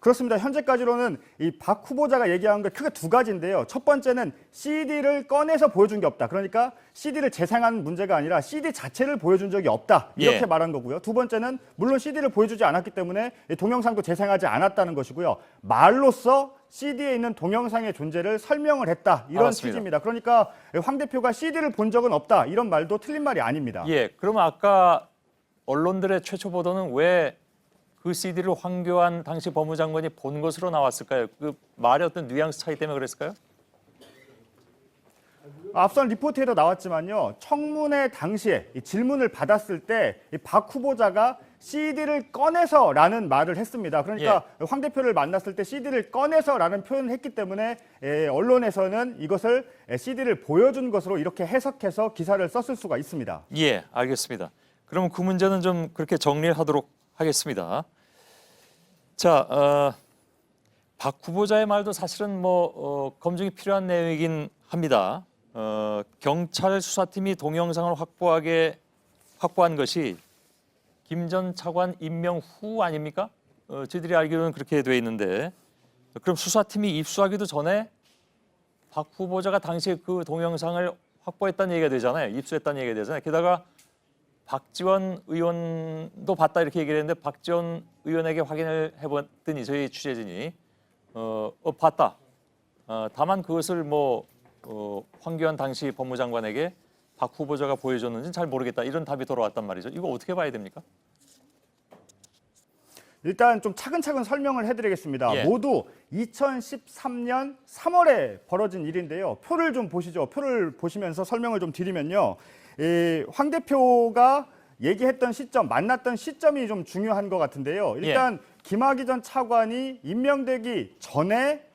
그렇습니다. 현재까지로는 이 박 후보자가 얘기한 게 크게 두 가지인데요. 첫 번째는 CD를 꺼내서 보여준 게 없다. 그러니까 CD를 재생한 문제가 아니라 CD 자체를 보여준 적이 없다. 이렇게 말한 거고요. 두 번째는 물론 CD를 보여주지 않았기 때문에 동영상도 재생하지 않았다는 것이고요. 말로써 CD에 있는 동영상의 존재를 설명을 했다. 이런 알았습니다. 취지입니다. 그러니까 황 대표가 CD를 본 적은 없다. 이런 말도 틀린 말이 아닙니다. 예. 그러면 아까 언론들의 최초 보도는 왜 그 CD를 황교안 당시 법무장관이 본 것으로 나왔을까요? 그 말의 어떤 뉘앙스 차이 때문에 그랬을까요? 앞선 리포트에도 나왔지만요. 청문회 당시에 이 질문을 받았을 때 박 후보자가 CD를 꺼내서라는 말을 했습니다. 그러니까 황 대표를 만났을 때 CD를 꺼내서라는 표현을 했기 때문에 언론에서는 이것을 CD를 보여준 것으로 이렇게 해석해서 기사를 썼을 수가 있습니다. 예, 알겠습니다. 그러면 그 문제는 좀 그렇게 정리를 하도록 하겠습니다. 자, 박 후보자의 말도 사실은 검증이 필요한 내용이긴 합니다. 경찰 수사팀이 동영상을 확보한 것이 김 전 차관 임명 후 아닙니까? 저희들이 알기로는 그렇게 돼 있는데 그럼 수사팀이 입수하기도 전에 박 후보자가 당시에 그 동영상을 확보했다는 얘기가 되잖아요. 입수했다는 얘기가 되잖아요. 게다가 박지원 의원도 봤다 이렇게 얘기를 했는데 박지원 의원에게 확인을 해봤더니 저희 취재진이 봤다. 다만 그것을 황교안 당시 법무장관에게 박 후보자가 보여줬는지는 잘 모르겠다. 이런 답이 돌아왔단 말이죠. 이거 어떻게 봐야 됩니까? 일단 좀 차근차근 설명을 해드리겠습니다. 예. 모두 2013년 3월에 벌어진 일인데요. 표를 좀 보시죠. 표를 보시면서 설명을 좀 드리면요. 황 대표가 얘기했던 시점, 만났던 시점이 좀 중요한 것 같은데요. 일단 김학의 전 차관이 임명되기 전에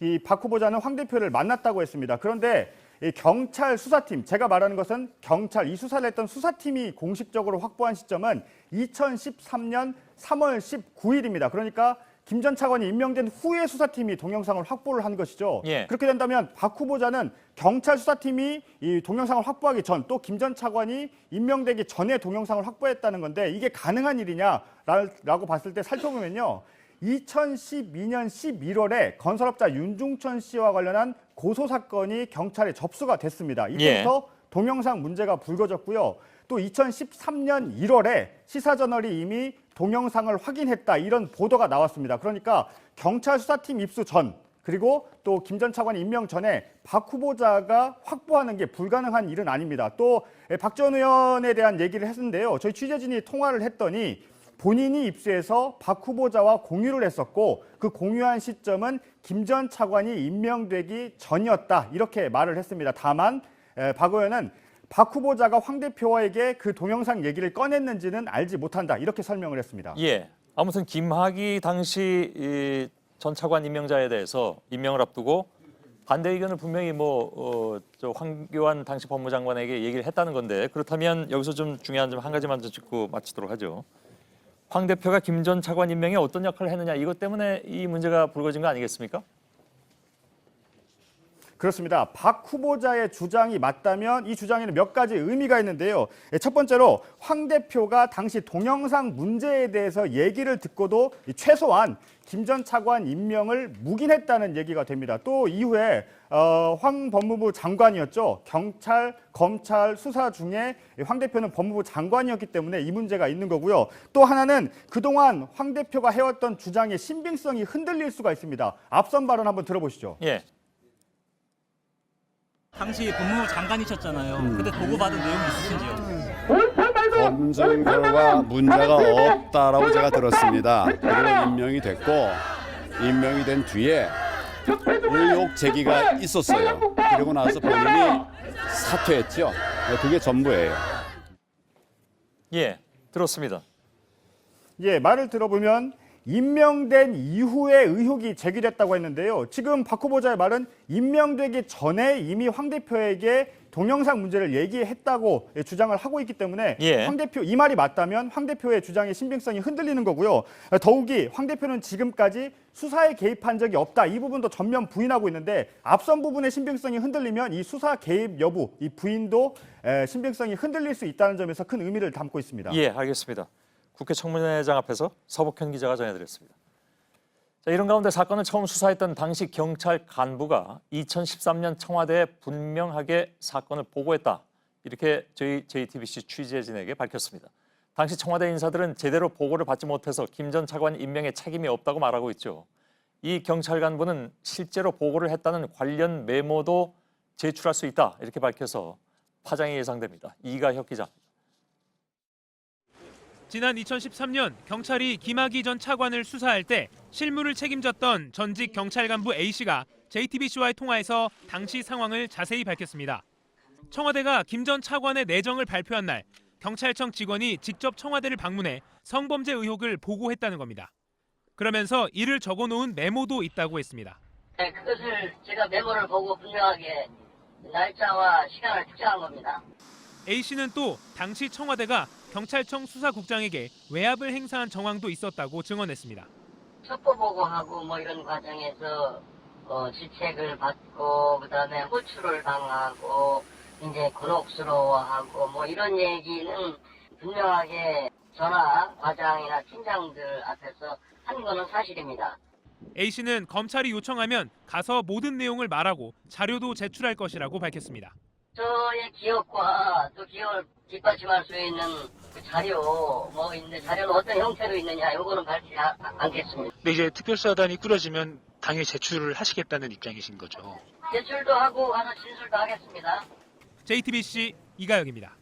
이 박 후보자는 황 대표를 만났다고 했습니다. 그런데 이 경찰 수사팀, 제가 말하는 것은 경찰, 이 수사를 했던 수사팀이 공식적으로 확보한 시점은 2013년 3월 19일입니다. 그러니까 김 전 차관이 임명된 후에 수사팀이 동영상을 확보를 한 것이죠. 그렇게 된다면 박 후보자는 경찰 수사팀이 이 동영상을 확보하기 전, 또 김 전 차관이 임명되기 전에 동영상을 확보했다는 건데 이게 가능한 일이냐라고 봤을 때 살펴보면요. 2012년 11월에 건설업자 윤중천 씨와 관련한 고소 사건이 경찰에 접수가 됐습니다. 이때부터 동영상 문제가 불거졌고요. 또 2013년 1월에 시사저널이 이미 동영상을 확인했다, 이런 보도가 나왔습니다. 그러니까 경찰 수사팀 입수 전, 그리고 또 김 전 차관 임명 전에 박 후보자가 확보하는 게 불가능한 일은 아닙니다. 또 박 전 의원에 대한 얘기를 했는데요. 저희 취재진이 통화를 했더니 본인이 입수해서 박 후보자와 공유를 했었고 그 공유한 시점은 김 전 차관이 임명되기 전이었다, 이렇게 말을 했습니다. 다만 박 의원은 박 후보자가 황 대표에게 그 동영상 얘기를 꺼냈는지는 알지 못한다, 이렇게 설명을 했습니다. 아무튼 김학의 당시 전 차관 임명자에 대해서 임명을 앞두고 반대 의견을 분명히 저 황교안 당시 법무장관에게 얘기를 했다는 건데, 그렇다면 여기서 좀 중요한 점 한 가지만 더 짚고 마치도록 하죠. 황 대표가 김 전 차관 임명에 어떤 역할을 했느냐, 이것 때문에 이 문제가 불거진 거 아니겠습니까? 그렇습니다. 박 후보자의 주장이 맞다면 이 주장에는 몇 가지 의미가 있는데요. 첫 번째로 황 대표가 당시 동영상 문제에 대해서 얘기를 듣고도 최소한 김 전 차관 임명을 묵인했다는 얘기가 됩니다. 또 이후에 황 법무부 장관이었죠. 경찰, 검찰 수사 중에 황 대표는 법무부 장관이었기 때문에 이 문제가 있는 거고요. 또 하나는 그동안 황 대표가 해왔던 주장의 신빙성이 흔들릴 수가 있습니다. 앞선 발언 한번 들어보시죠. 당시 법무부 장관이셨잖아요. 그때 보고받은 내용이 있으신지요? 검증 결과 문제가 없다라고 제가 들었습니다. 그리고 임명이 됐고, 임명이 된 뒤에 의혹 제기가 있었어요. 그리고 나서 본인이 사퇴했죠. 그게 전부예요. 들었습니다. 말을 들어보면 임명된 이후에 의혹이 제기됐다고 했는데요. 지금 박 후보자의 말은 임명되기 전에 이미 황 대표에게 동영상 문제를 얘기했다고 주장을 하고 있기 때문에 황 대표, 이 말이 맞다면 황 대표의 주장의 신빙성이 흔들리는 거고요. 더욱이 황 대표는 지금까지 수사에 개입한 적이 없다, 이 부분도 전면 부인하고 있는데 앞선 부분의 신빙성이 흔들리면 이 수사 개입 여부, 이 부인도 신빙성이 흔들릴 수 있다는 점에서 큰 의미를 담고 있습니다. 알겠습니다. 국회 청문회장 앞에서 서복현 기자가 전해드렸습니다. 자, 이런 가운데 사건을 처음 수사했던 당시 경찰 간부가 2013년 청와대에 분명하게 사건을 보고했다, 이렇게 저희 JTBC 취재진에게 밝혔습니다. 당시 청와대 인사들은 제대로 보고를 받지 못해서 김 전 차관 임명에 책임이 없다고 말하고 있죠. 이 경찰 간부는 실제로 보고를 했다는 관련 메모도 제출할 수 있다, 이렇게 밝혀서 파장이 예상됩니다. 이가혁 기자. 지난 2013년 경찰이 김학의 전 차관을 수사할 때 실무를 책임졌던 전직 경찰 간부 A씨가 JTBC와의 통화에서 당시 상황을 자세히 밝혔습니다. 청와대가 김 전 차관의 내정을 발표한 날 경찰청 직원이 직접 청와대를 방문해 성범죄 의혹을 보고했다는 겁니다. 그러면서 이를 적어놓은 메모도 있다고 했습니다. 그것을 제가 메모를 보고 분명하게 날짜와 시간을 특정한 겁니다. A씨는 또 당시 청와대가 경찰청 수사국장에게 외압을 행사한 정황도 있었다고 증언했습니다. 첩보 보고하고 뭐 이런 과정에서 지책을 받고 그다음에 호출을 당하고 이제 곤혹스러워하고 뭐 이런 얘기는 분명하게 전하 과장이나 팀장들 앞에서 한 거는 사실입니다. A씨는 검찰이 요청하면 가서 모든 내용을 말하고 자료도 제출할 것이라고 밝혔습니다. 저의 기억과 또 기억을 뒷받침할 수 있는 그 자료 뭐 있는데 자료는 어떤 형태로 있느냐 이거는 밝히지 않겠습니다. 근데 이제 특별수사단이 꾸려지면 당연히 제출을 하시겠다는 입장이신 거죠. 제출도 하고 가서 진술도 하겠습니다. JTBC 이가영입니다.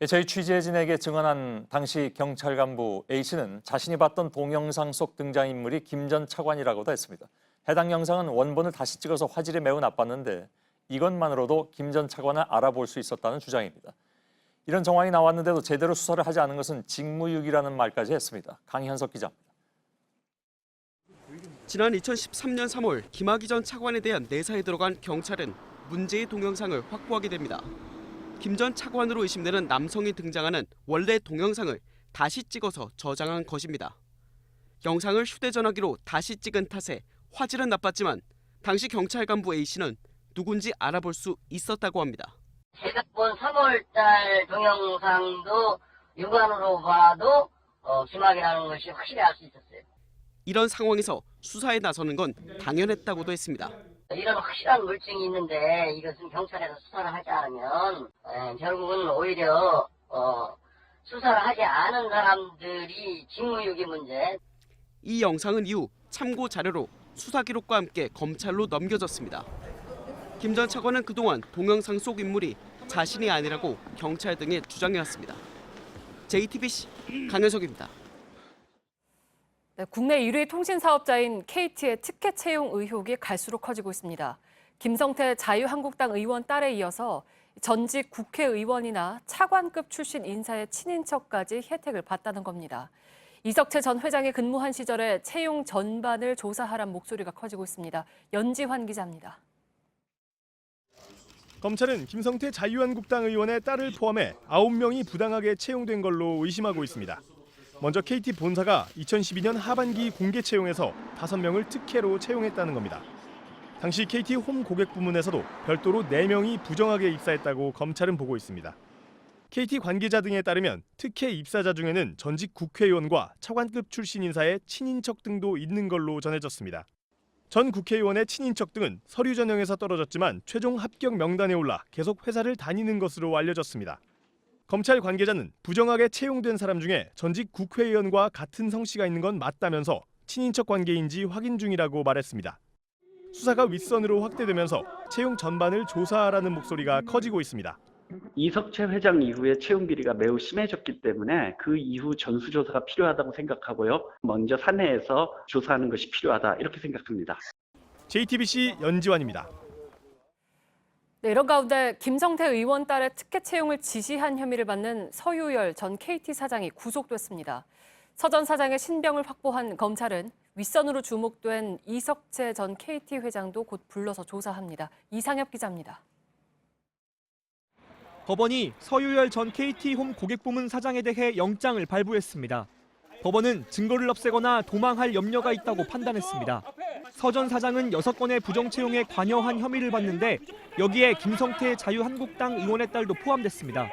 저희 취재진에게 증언한 당시 경찰 간부 A씨는 자신이 봤던 동영상 속 등장인물이 김 전 차관이라고도 했습니다. 해당 영상은 원본을 다시 찍어서 화질이 매우 나빴는데 이것만으로도 김 전 차관을 알아볼 수 있었다는 주장입니다. 이런 정황이 나왔는데도 제대로 수사를 하지 않은 것은 직무유기라는 말까지 했습니다. 강현석 기자입니다. 지난 2013년 3월 김학의 전 차관에 대한 내사에 들어간 경찰은 문제의 동영상을 확보하게 됩니다. 김 전 차관으로 의심되는 남성이 등장하는 원래 동영상을 다시 찍어서 저장한 것입니다. 영상을 휴대전화기로 다시 찍은 탓에 화질은 나빴지만 당시 경찰 간부 A씨는 누군지 알아볼 수 있었다고 합니다. 제가 본 3월달 동영상도 육안으로 봐도 김학이라는 것이 확실히 알 수 있었어요. 이런 상황에서 수사에 나서는 건 당연했다고도 했습니다. 이런 확실한 물증이 있는데 이것은 경찰에서 수사를 하지 않으면 결국은 오히려 수사를 하지 않은 사람들이 직무유기 문제. 이 영상은 이후 참고 자료로 수사 기록과 함께 검찰로 넘겨졌습니다. 김 전 차관은 그동안 동영상 속 인물이 자신이 아니라고 경찰 등에 주장해왔습니다. JTBC 강현석입니다. 네, 국내 1위 통신사업자인 KT의 특혜 채용 의혹이 갈수록 커지고 있습니다. 김성태 자유한국당 의원 딸에 이어서 전직 국회의원이나 차관급 출신 인사의 친인척까지 혜택을 봤다는 겁니다. 이석채 전 회장이 근무한 시절에 채용 전반을 조사하란 목소리가 커지고 있습니다. 연지환 기자입니다. 검찰은 김성태 자유한국당 의원의 딸을 포함해 9명이 부당하게 채용된 걸로 의심하고 있습니다. 먼저 KT 본사가 2012년 하반기 공개 채용에서 5명을 특혜로 채용했다는 겁니다. 당시 KT 홈 고객 부문에서도 별도로 4명이 부정하게 입사했다고 검찰은 보고 있습니다. KT 관계자 등에 따르면 특혜 입사자 중에는 전직 국회의원과 차관급 출신 인사의 친인척 등도 있는 걸로 전해졌습니다. 전 국회의원의 친인척 등은 서류 전형에서 떨어졌지만 최종 합격 명단에 올라 계속 회사를 다니는 것으로 알려졌습니다. 검찰 관계자는 부정하게 채용된 사람 중에 전직 국회의원과 같은 성씨가 있는 건 맞다면서 친인척 관계인지 확인 중이라고 말했습니다. 수사가 윗선으로 확대되면서 채용 전반을 조사하라는 목소리가 커지고 있습니다. 이석채 회장 이후에 채용 비리가 매우 심해졌기 때문에 그 이후 전수조사가 필요하다고 생각하고요. 먼저 사내에서 조사하는 것이 필요하다 이렇게 생각합니다. JTBC 연지환입니다. 네, 이런 가운데 김성태 의원 딸의 특혜 채용을 지시한 혐의를 받는 서유열 전 KT 사장이 구속됐습니다. 서 전 사장의 신병을 확보한 검찰은 윗선으로 주목된 이석채 전 KT 회장도 곧 불러서 조사합니다. 이상엽 기자입니다. 법원이 서유열 전 KT 홈 고객부문 사장에 대해 영장을 발부했습니다. 법원은 증거를 없애거나 도망할 염려가 있다고 판단했습니다. 서 전 사장은 6건의 부정채용에 관여한 혐의를 받는데 여기에 김성태 자유한국당 의원의 딸도 포함됐습니다.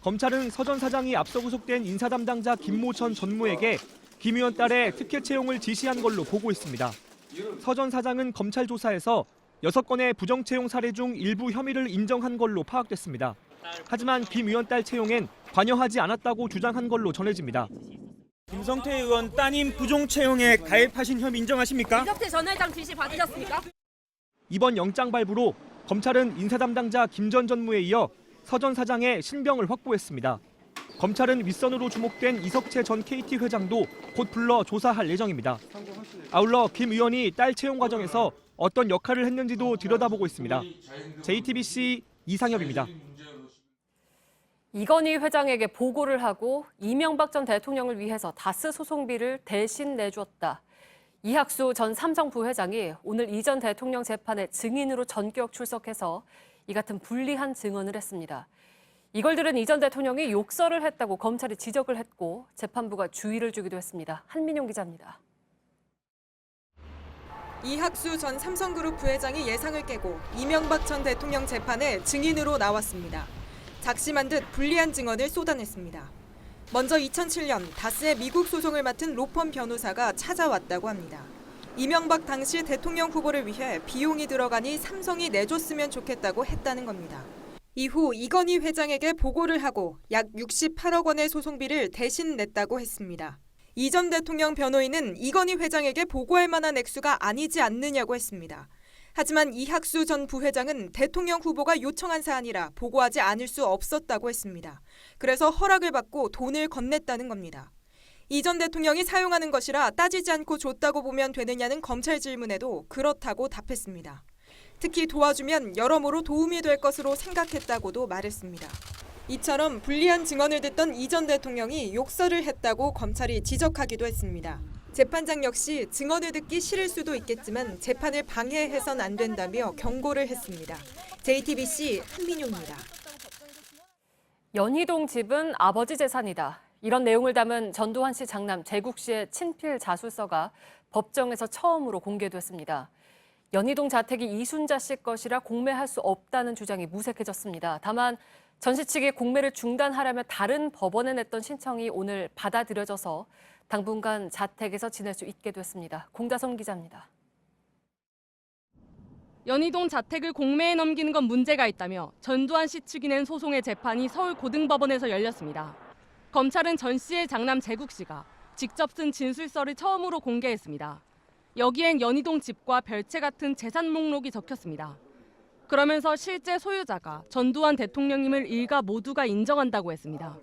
검찰은 서 전 사장이 앞서 구속된 인사 담당자 김모 전 전무에게 김 의원 딸의 특혜 채용을 지시한 걸로 보고 있습니다. 서 전 사장은 검찰 조사에서 6건의 부정채용 사례 중 일부 혐의를 인정한 걸로 파악됐습니다. 하지만 김 의원 딸 채용엔 관여하지 않았다고 주장한 걸로 전해집니다. 김성태 의원 따님 부정 채용에 가입하신 혐의 인정하십니까? 이석채 전 회장 지시 받으셨습니까? 이번 영장 발부로 검찰은 인사 담당자 김 전 전무에 이어 서 전 사장의 신병을 확보했습니다. 검찰은 윗선으로 주목된 이석채 전 KT 회장도 곧 불러 조사할 예정입니다. 아울러 김 의원이 딸 채용 과정에서 어떤 역할을 했는지도 들여다보고 있습니다. JTBC 이상엽입니다. 이건희 회장에게 보고를 하고 이명박 전 대통령을 위해서 다스 소송비를 대신 내주었다. 이학수 전 삼성 부회장이 오늘 이 전 대통령 재판에 증인으로 전격 출석해서 이 같은 불리한 증언을 했습니다. 이걸 들은 이 전 대통령이 욕설을 했다고 검찰이 지적을 했고 재판부가 주의를 주기도 했습니다. 한민용 기자입니다. 이학수 전 삼성그룹 부회장이 예상을 깨고 이명박 전 대통령 재판에 증인으로 나왔습니다. 작심한 듯 불리한 증언을 쏟아냈습니다. 먼저 2007년 다스의 미국 소송을 맡은 로펌 변호사가 찾아왔다고 합니다. 이명박 당시 대통령 후보를 위해 비용이 들어가니 삼성이 내줬으면 좋겠다고 했다는 겁니다. 이후 이건희 회장에게 보고를 하고 약 68억 원의 소송비를 대신 냈다고 했습니다. 이 전 대통령 변호인은 이건희 회장에게 보고할 만한 액수가 아니지 않느냐고 했습니다. 하지만 이학수 전 부회장은 대통령 후보가 요청한 사안이라 보고하지 않을 수 없었다고 했습니다. 그래서 허락을 받고 돈을 건넸다는 겁니다. 이 전 대통령이 사용하는 것이라 따지지 않고 줬다고 보면 되느냐는 검찰 질문에도 그렇다고 답했습니다. 특히 도와주면 여러모로 도움이 될 것으로 생각했다고도 말했습니다. 이처럼 불리한 증언을 듣던 이 전 대통령이 욕설을 했다고 검찰이 지적하기도 했습니다. 재판장 역시 증언을 듣기 싫을 수도 있겠지만 재판을 방해해선 안 된다며 경고를 했습니다. JTBC 한민용입니다. 연희동 집은 아버지 재산이다. 이런 내용을 담은 전두환 씨 장남 재국 씨의 친필 자술서가 법정에서 처음으로 공개됐습니다. 연희동 자택이 이순자 씨 것이라 공매할 수 없다는 주장이 무색해졌습니다. 다만 전 씨 측이 공매를 중단하려며 다른 법원에 냈던 신청이 오늘 받아들여져서 당분간 자택에서 지낼 수 있게 됐습니다. 공자성 기자입니다. 연희동 자택을 공매에 넘기는 건 문제가 있다며 전두환 씨 측이 낸 소송의 재판이 서울고등법원에서 열렸습니다. 검찰은 전 씨의 장남 재국 씨가 직접 쓴 진술서를 처음으로 공개했습니다. 여기엔 연희동 집과 별채 같은 재산 목록이 적혔습니다. 그러면서 실제 소유자가 전두환 대통령임을 일가 모두가 인정한다고 했습니다.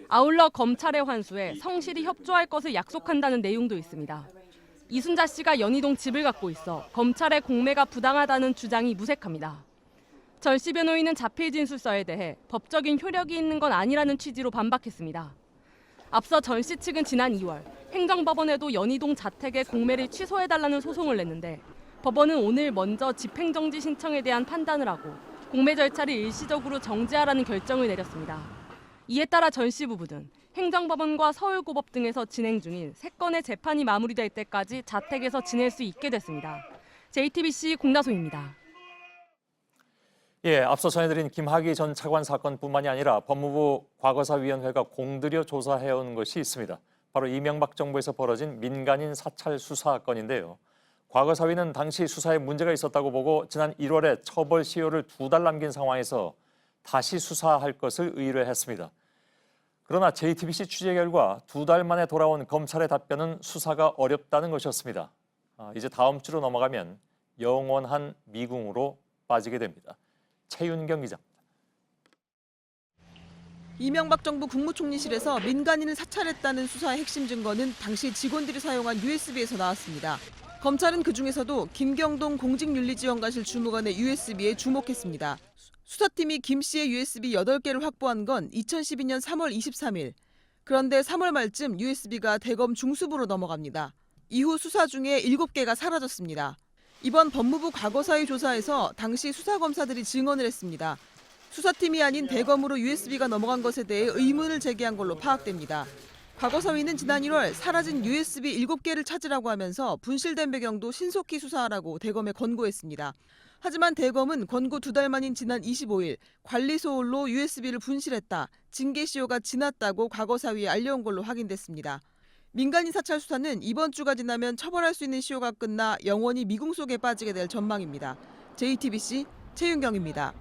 아울러 검찰의 환수에 성실히 협조할 것을 약속한다는 내용도 있습니다. 이순자 씨가 연희동 집을 갖고 있어 검찰의 공매가 부당하다는 주장이 무색합니다. 전 씨 변호인은 자필 진술서에 대해 법적인 효력이 있는 건 아니라는 취지로 반박했습니다. 앞서 전 씨 측은 지난 2월 행정법원에도 연희동 자택의 공매를 취소해달라는 소송을 냈는데 법원은 오늘 먼저 집행정지 신청에 대한 판단을 하고 공매 절차를 일시적으로 정지하라는 결정을 내렸습니다. 이에 따라 전 씨 부부는 행정법원과 서울고법 등에서 진행 중인 3건의 재판이 마무리될 때까지 자택에서 지낼 수 있게 됐습니다. JTBC 공다소입니다. 예, 앞서 전해드린 김학의 전 차관 사건뿐만이 아니라 법무부 과거사위원회가 공들여 조사해온 것이 있습니다. 바로 이명박 정부에서 벌어진 민간인 사찰 수사건인데요. 과거사위는 당시 수사에 문제가 있었다고 보고 지난 1월에 처벌 시효를 2달 남긴 상황에서 다시 수사할 것을 의뢰했습니다. 그러나 JTBC 취재 결과 2달 만에 돌아온 검찰의 답변은 수사가 어렵다는 것이었습니다. 이제 다음 주로 넘어가면 영원한 미궁으로 빠지게 됩니다. 최윤경 기자입니다. 이명박 정부 국무총리실에서 민간인을 사찰했다는 수사의 핵심 증거는 당시 직원들이 사용한 USB에서 나왔습니다. 검찰은 그중에서도 김경동 공직윤리지원관실 주무관의 USB에 주목했습니다. 수사팀이 김 씨의 USB 8개를 확보한 건 2012년 3월 23일. 그런데 3월 말쯤 USB가 대검 중수부로 넘어갑니다. 이후 수사 중에 7개가 사라졌습니다. 이번 법무부 과거사위 조사에서 당시 수사검사들이 증언을 했습니다. 수사팀이 아닌 대검으로 USB가 넘어간 것에 대해 의문을 제기한 걸로 파악됩니다. 과거사위는 지난 1월 사라진 USB 7개를 찾으라고 하면서 분실된 배경도 신속히 수사하라고 대검에 권고했습니다. 하지만 대검은 권고 2달 만인 지난 25일 관리소홀로 USB를 분실했다, 징계 시효가 지났다고 과거사위에 알려온 걸로 확인됐습니다. 민간인 사찰 수사는 이번 주가 지나면 처벌할 수 있는 시효가 끝나 영원히 미궁 속에 빠지게 될 전망입니다. JTBC 최윤경입니다.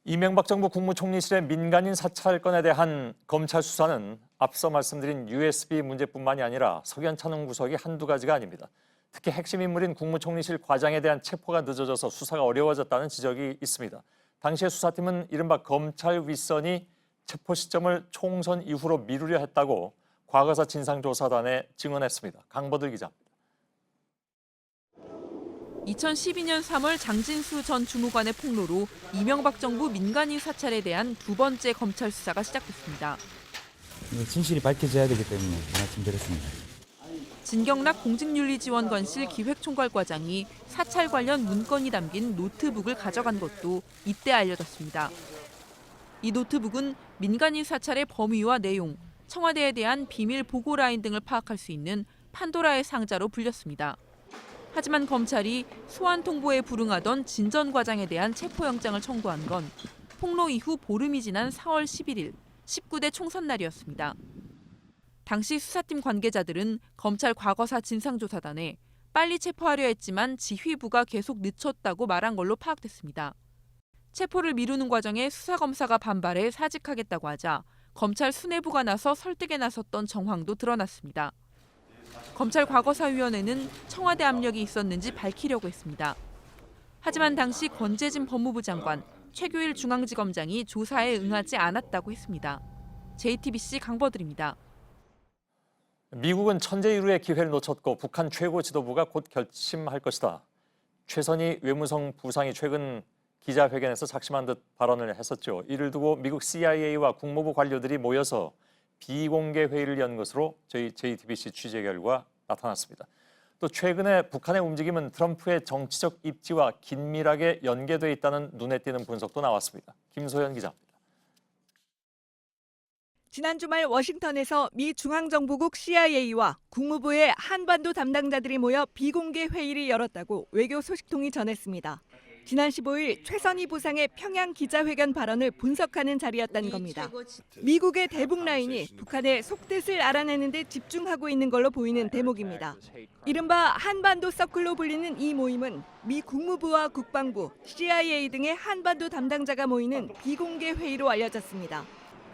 이명박 정부 국무총리실의 민간인 사찰건에 대한 검찰 수사는 앞서 말씀드린 USB 문제뿐만이 아니라 석연찮은 구석이 한두 가지가 아닙니다. 특히 핵심 인물인 국무총리실 과장에 대한 체포가 늦어져서 수사가 어려워졌다는 지적이 있습니다. 당시의 수사팀은 이른바 검찰 윗선이 체포 시점을 총선 이후로 미루려 했다고 과거사 진상조사단에 증언했습니다. 강보들 기자입니다. 2012년 3월 장진수 전 주무관의 폭로로 이명박 정부 민간인 사찰에 대한 2번째 검찰 수사가 시작됐습니다. 진실이 밝혀져야 되기 때문에 말씀드렸습니다. 진경락 공직윤리지원관실 기획총괄과장이 사찰 관련 문건이 담긴 노트북을 가져간 것도 이때 알려졌습니다. 이 노트북은 민간인 사찰의 범위와 내용, 청와대에 대한 비밀 보고 라인 등을 파악할 수 있는 판도라의 상자로 불렸습니다. 하지만 검찰이 소환 통보에 불응하던 진 전 과장에 대한 체포영장을 청구한 건 폭로 이후 보름이 지난 4월 11일 19대 총선 날이었습니다. 당시 수사팀 관계자들은 검찰 과거사 진상조사단에 빨리 체포하려 했지만 지휘부가 계속 늦췄다고 말한 걸로 파악됐습니다. 체포를 미루는 과정에 수사검사가 반발해 사직하겠다고 하자 검찰 수뇌부가 나서 설득에 나섰던 정황도 드러났습니다. 검찰 과거사위원회는 청와대 압력이 있었는지 밝히려고 했습니다. 하지만 당시 권재진 법무부 장관, 최규일 중앙지검장이 조사에 응하지 않았다고 했습니다. JTBC 강버들입니다. 미국은 천재이루의 기회를 놓쳤고 북한 최고 지도부가 곧 결심할 것이다. 최선희 외무성 부상이 최근 기자회견에서 작심한 듯 발언을 했었죠. 이를 두고 미국 CIA와 국무부 관료들이 모여서 비공개 회의를 연 것으로 저희 JTBC 취재 결과 나타났습니다. 또 최근에 북한의 움직임은 트럼프의 정치적 입지와 긴밀하게 연계돼 있다는 눈에 띄는 분석도 나왔습니다. 김소연 기자입니다. 지난 주말 워싱턴에서 미 중앙정보국 CIA와 국무부의 한반도 담당자들이 모여 비공개 회의를 열었다고 외교 소식통이 전했습니다. 지난 15일 최선희 부상의 평양 기자회견 발언을 분석하는 자리였다는 겁니다. 미국의 대북 라인이 북한의 속뜻을 알아내는 데 집중하고 있는 걸로 보이는 대목입니다. 이른바 한반도 서클로 불리는 이 모임은 미 국무부와 국방부, CIA 등의 한반도 담당자가 모이는 비공개 회의로 알려졌습니다.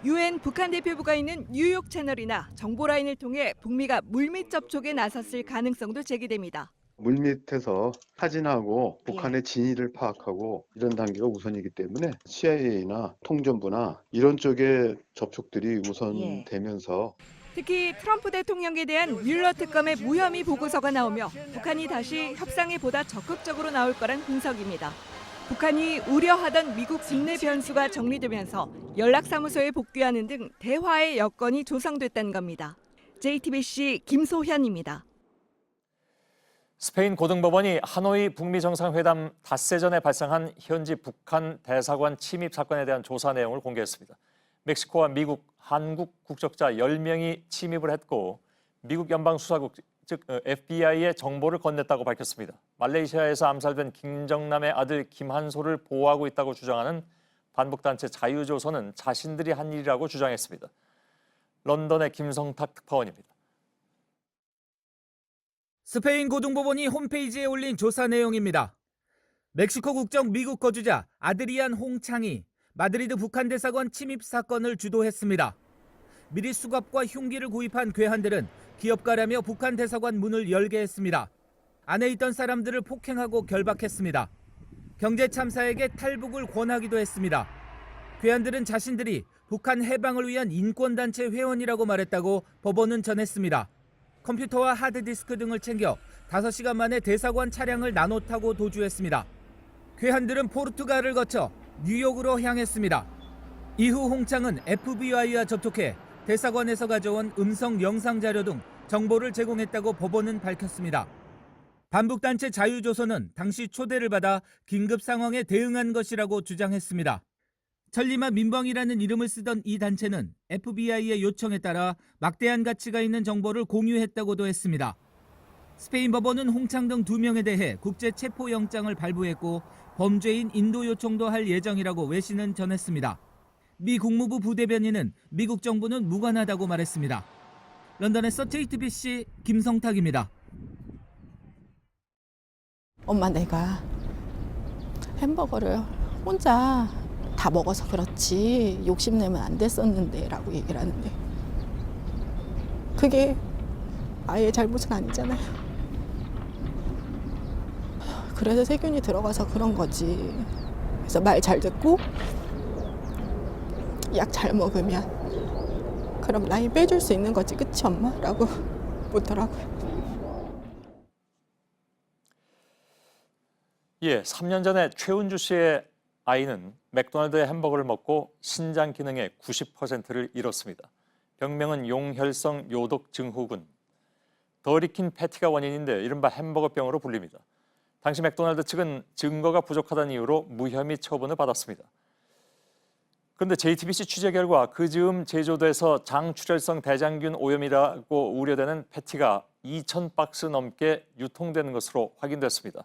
UN 북한 대표부가 있는 뉴욕 채널이나 정보 라인을 통해 북미가 물밑 접촉에 나섰을 가능성도 제기됩니다. 물밑에서 사진하고 북한의 진위를 파악하고 이런 단계가 우선이기 때문에 CIA나 통전부나 이런 쪽의 접촉들이 우선되면서 특히 트럼프 대통령에 대한 뮬러 특검의 무혐의 보고서가 나오며 북한이 다시 협상에 보다 적극적으로 나올 거란 분석입니다. 북한이 우려하던 미국 국내 변수가 정리되면서 연락사무소에 복귀하는 등 대화의 여건이 조성됐다는 겁니다. JTBC 김소현입니다. 스페인 고등법원이 하노이 북미 정상회담 닷새 전에 발생한 현지 북한 대사관 침입 사건에 대한 조사 내용을 공개했습니다. 멕시코와 미국, 한국 국적자 10명이 침입을 했고 미국 연방수사국, 즉 FBI에 정보를 건넸다고 밝혔습니다. 말레이시아에서 암살된 김정남의 아들 김한솔을 보호하고 있다고 주장하는 반북단체 자유조선은 자신들이 한 일이라고 주장했습니다. 런던의 김성탁 특파원입니다. 스페인 고등법원이 홈페이지에 올린 조사 내용입니다. 멕시코 국적 미국 거주자 아드리안 홍창이 마드리드 북한 대사관 침입 사건을 주도했습니다. 미리 수갑과 흉기를 구입한 괴한들은 기업가라며 북한 대사관 문을 열게 했습니다. 안에 있던 사람들을 폭행하고 결박했습니다. 경제 참사에게 탈북을 권하기도 했습니다. 괴한들은 자신들이 북한 해방을 위한 인권단체 회원이라고 말했다고 법원은 전했습니다. 컴퓨터와 하드디스크 등을 챙겨 5시간 만에 대사관 차량을 나눠 타고 도주했습니다. 괴한들은 포르투갈을 거쳐 뉴욕으로 향했습니다. 이후 홍창은 FBI와 접촉해 대사관에서 가져온 음성 영상 자료 등 정보를 제공했다고 법원은 밝혔습니다. 반북단체 자유조선은 당시 초대를 받아 긴급 상황에 대응한 것이라고 주장했습니다. 천리마 민방이라는 이름을 쓰던 이 단체는 FBI의 요청에 따라 막대한 가치가 있는 정보를 공유했다고도 했습니다. 스페인 법원은 홍창 등 2명에 대해 국제 체포영장을 발부했고 범죄인 인도 요청도 할 예정이라고 외신은 전했습니다. 미 국무부 부대변인은 미국 정부는 무관하다고 말했습니다. 런던에서 JTBC 김성탁입니다. 엄마, 내가 햄버거를 혼자 다 먹어서 그렇지 욕심내면 안 됐었는데 라고 얘기를 하는데 그게 아이의 잘못은 아니잖아요. 그래서 세균이 들어가서 그런 거지. 그래서 말 잘 듣고 약 잘 먹으면 그럼 라인 빼줄 수 있는 거지, 그치 엄마? 라고 묻더라고요. 예, 3년 전에 최은주 씨의 아이는 맥도날드의 햄버거를 먹고 신장 기능의 90%를 잃었습니다. 병명은 용혈성 요독 증후군. 덜 익힌 패티가 원인인데 이른바 햄버거병으로 불립니다. 당시 맥도날드 측은 증거가 부족하다는 이유로 무혐의 처분을 받았습니다. 그런데 JTBC 취재 결과 그 즈음 제조돼서 장출혈성 대장균 오염이라고 우려되는 패티가 2,000박스 넘게 유통되는 것으로 확인됐습니다.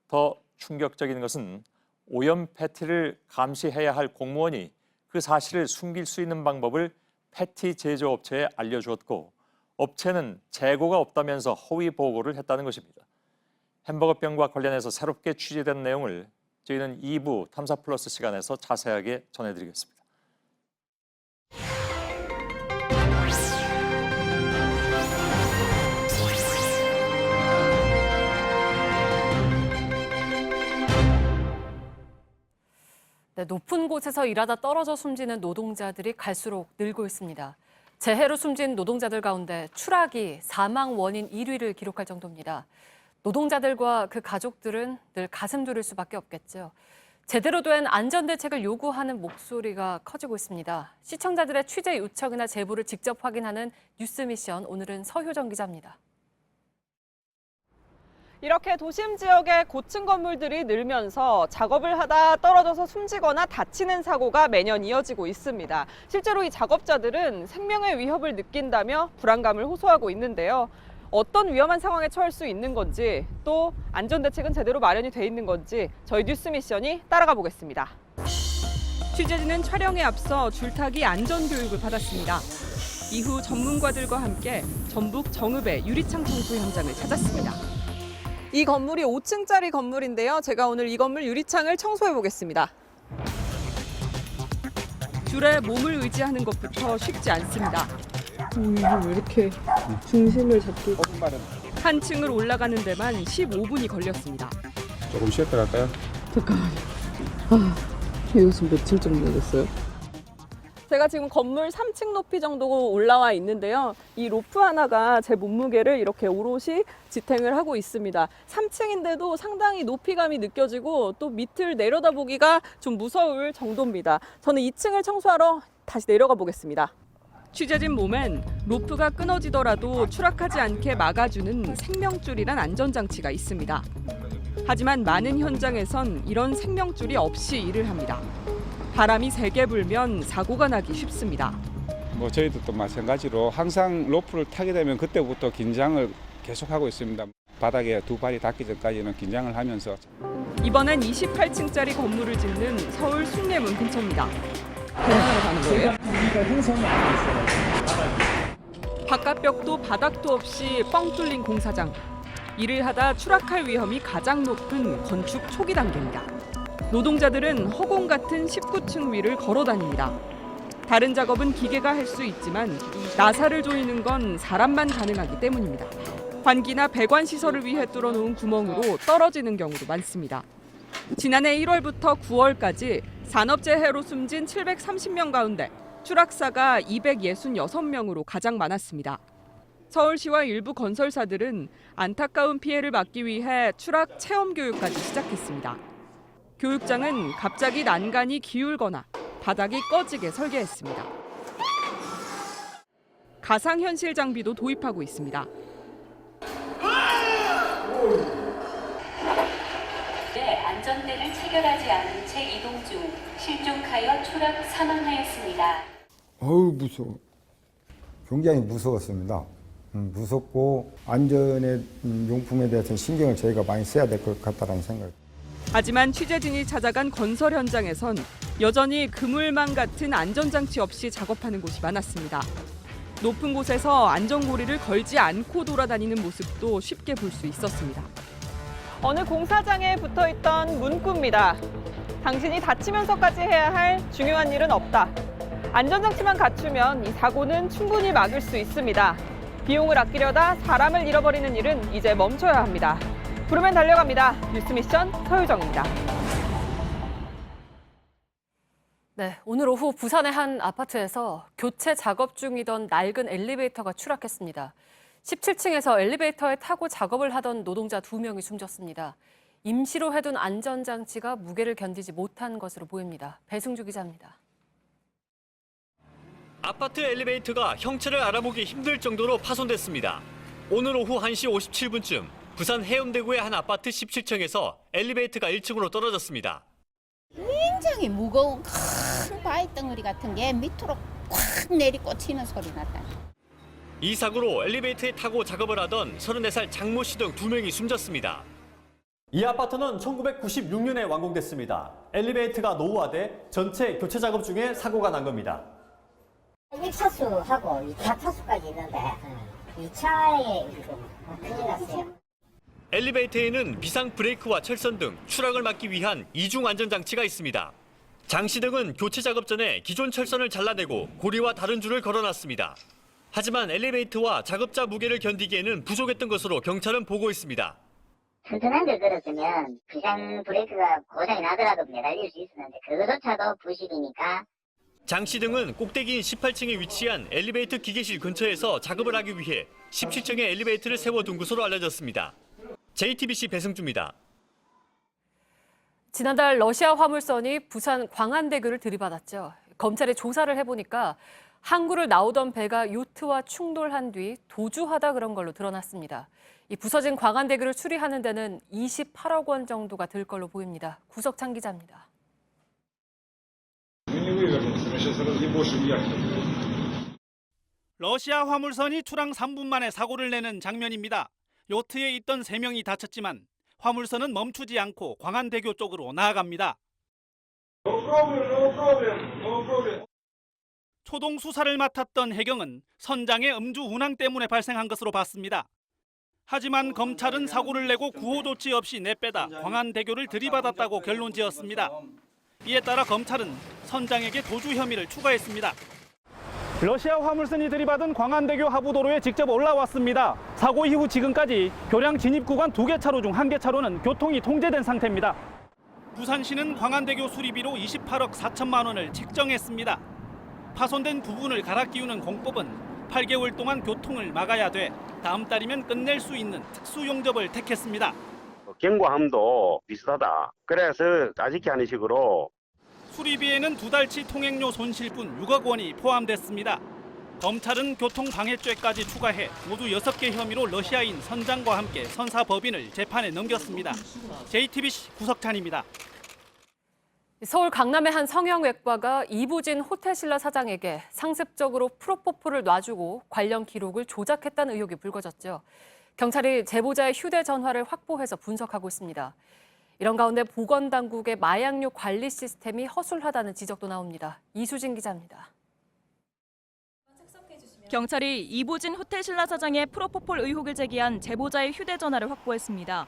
더 충격적인 것은 오염 패티를 감시해야 할 공무원이 그 사실을 숨길 수 있는 방법을 패티 제조업체에 알려주었고 업체는 재고가 없다면서 허위 보고를 했다는 것입니다. 햄버거병과 관련해서 새롭게 취재된 내용을 저희는 2부 탐사 플러스 시간에서 자세하게 전해드리겠습니다. 네, 높은 곳에서 일하다 떨어져 숨지는 노동자들이 갈수록 늘고 있습니다. 재해로 숨진 노동자들 가운데 추락이 사망 원인 1위를 기록할 정도입니다. 노동자들과 그 가족들은 늘 가슴 졸일 수밖에 없겠죠. 제대로 된 안전대책을 요구하는 목소리가 커지고 있습니다. 시청자들의 취재 요청이나 제보를 직접 확인하는 뉴스미션, 오늘은 서효정 기자입니다. 이렇게 도심 지역의 고층 건물들이 늘면서 작업을 하다 떨어져서 숨지거나 다치는 사고가 매년 이어지고 있습니다. 실제로 이 작업자들은 생명의 위협을 느낀다며 불안감을 호소하고 있는데요. 어떤 위험한 상황에 처할 수 있는 건지, 또 안전대책은 제대로 마련이 돼 있는 건지 저희 뉴스미션이 따라가 보겠습니다. 취재진은 촬영에 앞서 줄타기 안전교육을 받았습니다. 이후 전문가들과 함께 전북 정읍의 유리창 청소 현장을 찾았습니다. 이 건물이 5층짜리 건물인데요. 제가 오늘 이 건물 유리창을 청소해 보겠습니다. 줄에 몸을 의지하는 것부터 쉽지 않습니다. 왜 이렇게 중심을 잡기? 한 층을 올라가는 데만 15분이 걸렸습니다. 조금 쉬었다 갈까요? 잠깐만요. 여기 지금 몇 층 정도 됐어요? 제가 지금 건물 3층 높이 정도 올라와 있는데요. 이 로프 하나가 제 몸무게를 이렇게 오롯이 지탱을 하고 있습니다. 3층인데도 상당히 높이감이 느껴지고 또 밑을 내려다보기가 좀 무서울 정도입니다. 저는 2층을 청소하러 다시 내려가 보겠습니다. 취재진 몸엔 로프가 끊어지더라도 추락하지 않게 막아주는 생명줄이란 안전장치가 있습니다. 하지만 많은 현장에선 이런 생명줄이 없이 일을 합니다. 바람이 세게 불면 사고가 나기 쉽습니다. 저희도 또 마찬가지로 항상 로프를 타게 되면 그때부터 긴장을 계속하고 있습니다. 바닥에 두 발이 닿기 전까지는 긴장을 하면서. 이번엔 28층짜리 건물을 짓는 서울 숭례문 근처입니다. 공사를 가는 거예요? 바깥벽도 바닥도 없이 뻥 뚫린 공사장. 일을 하다 추락할 위험이 가장 높은 건축 초기 단계입니다. 노동자들은 허공 같은 19층 위를 걸어 다닙니다. 다른 작업은 기계가 할 수 있지만 나사를 조이는 건 사람만 가능하기 때문입니다. 환기나 배관 시설을 위해 뚫어놓은 구멍으로 떨어지는 경우도 많습니다. 지난해 1월부터 9월까지 산업재해로 숨진 730명 가운데 추락사가 266명으로 가장 많았습니다. 서울시와 일부 건설사들은 안타까운 피해를 막기 위해 추락 체험 교육까지 시작했습니다. 교육장은 갑자기 난간이 기울거나 바닥이 꺼지게 설계했습니다. 가상현실 장비도 도입하고 있습니다. 안전대를 체결하지 않은 채 이동 중 실족하여 추락 사망하였습니다. 무서워. 굉장히 무서웠습니다. 무섭고 안전의 용품에 대해서는 신경을 저희가 많이 써야 될 것 같다는 생각. 하지만 취재진이 찾아간 건설 현장에선 여전히 그물망 같은 안전장치 없이 작업하는 곳이 많았습니다. 높은 곳에서 안전고리를 걸지 않고 돌아다니는 모습도 쉽게 볼 수 있었습니다. 어느 공사장에 붙어있던 문구입니다. 당신이 다치면서까지 해야 할 중요한 일은 없다. 안전장치만 갖추면 이 사고는 충분히 막을 수 있습니다. 비용을 아끼려다 사람을 잃어버리는 일은 이제 멈춰야 합니다. 부르면 달려갑니다. 뉴스미션 서유정입니다. 네, 오늘 오후 부산의 한 아파트에서 교체 작업 중이던 낡은 엘리베이터가 추락했습니다. 17층에서 엘리베이터에 타고 작업을 하던 노동자 2명이 숨졌습니다. 임시로 해둔 안전장치가 무게를 견디지 못한 것으로 보입니다. 배승주 기자입니다. 아파트 엘리베이터가 형체를 알아보기 힘들 정도로 파손됐습니다. 오늘 오후 1시 57분쯤 부산 해운대구의 한 아파트 17층에서 엘리베이터가 1층으로 떨어졌습니다. 굉장히 무거운 큰 바위 덩어리 같은 게 밑으로 콱 내리꽂히는 소리 났다. 이 사고로 엘리베이터에 타고 작업을 하던 34살 장모 씨 등 2명이 숨졌습니다. 이 아파트는 1996년에 완공됐습니다. 엘리베이터가 노후화돼 전체 교체 작업 중에 사고가 난 겁니다. 1차수하고 4차수까지 있는데 2차에 큰일 났어요. 엘리베이터에는 비상 브레이크와 철선 등 추락을 막기 위한 이중 안전장치가 있습니다. 장 씨 등은 교체 작업 전에 기존 철선을 잘라내고 고리와 다른 줄을 걸어놨습니다. 하지만 엘리베이터와 작업자 무게를 견디기에는 부족했던 것으로 경찰은 보고 있습니다. 튼튼한 걸 걸었으면 비상 브레이크가 고장이 나더라도 매달릴 수 있었는데 그거조차도 부실이니까. 장 씨 등은 꼭대기인 18층에 위치한 엘리베이터 기계실 근처에서 작업을 하기 위해 17층에 엘리베이터를 세워둔 것으로 알려졌습니다. JTBC 배승주입니다. 지난달 러시아 화물선이 부산 광안대교를 들이받았죠. 검찰이 조사를 해보니까 항구를 나오던 배가 요트와 충돌한 뒤 도주하다 그런 걸로 드러났습니다. 이 부서진 광안대교를 수리하는 데는 28억 원 정도가 들 걸로 보입니다. 구석찬 기자입니다. 러시아 화물선이 출항 3분 만에 사고를 내는 장면입니다. 요트에 있던 3명이 다쳤지만 화물선은 멈추지 않고 광안대교 쪽으로 나아갑니다. 초동 수사를 맡았던 해경은 선장의 음주 운항 때문에 발생한 것으로 봤습니다. 하지만 검찰은 사고를 내고 구호 조치 없이 내빼다 광안대교를 들이받았다고 결론지었습니다. 이에 따라 검찰은 선장에게 도주 혐의를 추가했습니다. 러시아 화물선이 들이받은 광안대교 하부도로에 직접 올라왔습니다. 사고 이후 지금까지 교량 진입 구간 2개 차로 중 1개 차로는 교통이 통제된 상태입니다. 부산시는 광안대교 수리비로 28억 4천만 원을 책정했습니다. 파손된 부분을 갈아 끼우는 공법은 8개월 동안 교통을 막아야 돼 다음 달이면 끝낼 수 있는 특수용접을 택했습니다. 경고함도 비슷하다. 그래서 아직히 하는 식으로 수리비에는 2달치 통행료 손실분 6억 원이 포함됐습니다. 검찰은 교통방해죄까지 추가해 모두 6개 혐의로 러시아인 선장과 함께 선사법인을 재판에 넘겼습니다. JTBC 구석찬입니다. 서울 강남의 한 성형외과가 이부진 호텔신라 사장에게 상습적으로 프로포폴을 놔주고 관련 기록을 조작했다는 의혹이 불거졌죠. 경찰이 제보자의 휴대전화를 확보해서 분석하고 있습니다. 이런 가운데 보건당국의 마약류 관리 시스템이 허술하다는 지적도 나옵니다. 이수진 기자입니다. 경찰이 이부진 호텔신라 사장의 프로포폴 의혹을 제기한 제보자의 휴대전화를 확보했습니다.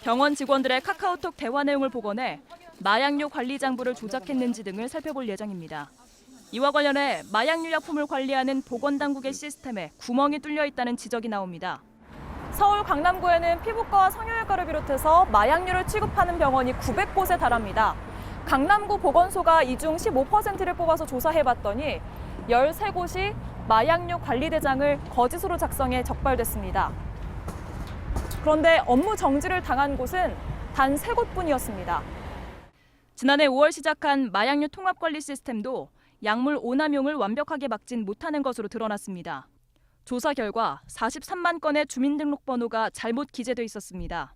병원 직원들의 카카오톡 대화 내용을 복원해 마약류 관리 장부를 조작했는지 등을 살펴볼 예정입니다. 이와 관련해 마약류 약품을 관리하는 보건당국의 시스템에 구멍이 뚫려 있다는 지적이 나옵니다. 서울 강남구에는 피부과와 성형외과를 비롯해서 마약류를 취급하는 병원이 900곳에 달합니다. 강남구 보건소가 이 중 15%를 뽑아서 조사해봤더니 13곳이 마약류 관리대장을 거짓으로 작성해 적발됐습니다. 그런데 업무 정지를 당한 곳은 단 3곳뿐이었습니다. 지난해 5월 시작한 마약류 통합관리 시스템도 약물 오남용을 완벽하게 막진 못하는 것으로 드러났습니다. 조사 결과 43만 건의 주민등록번호가 잘못 기재돼 있었습니다.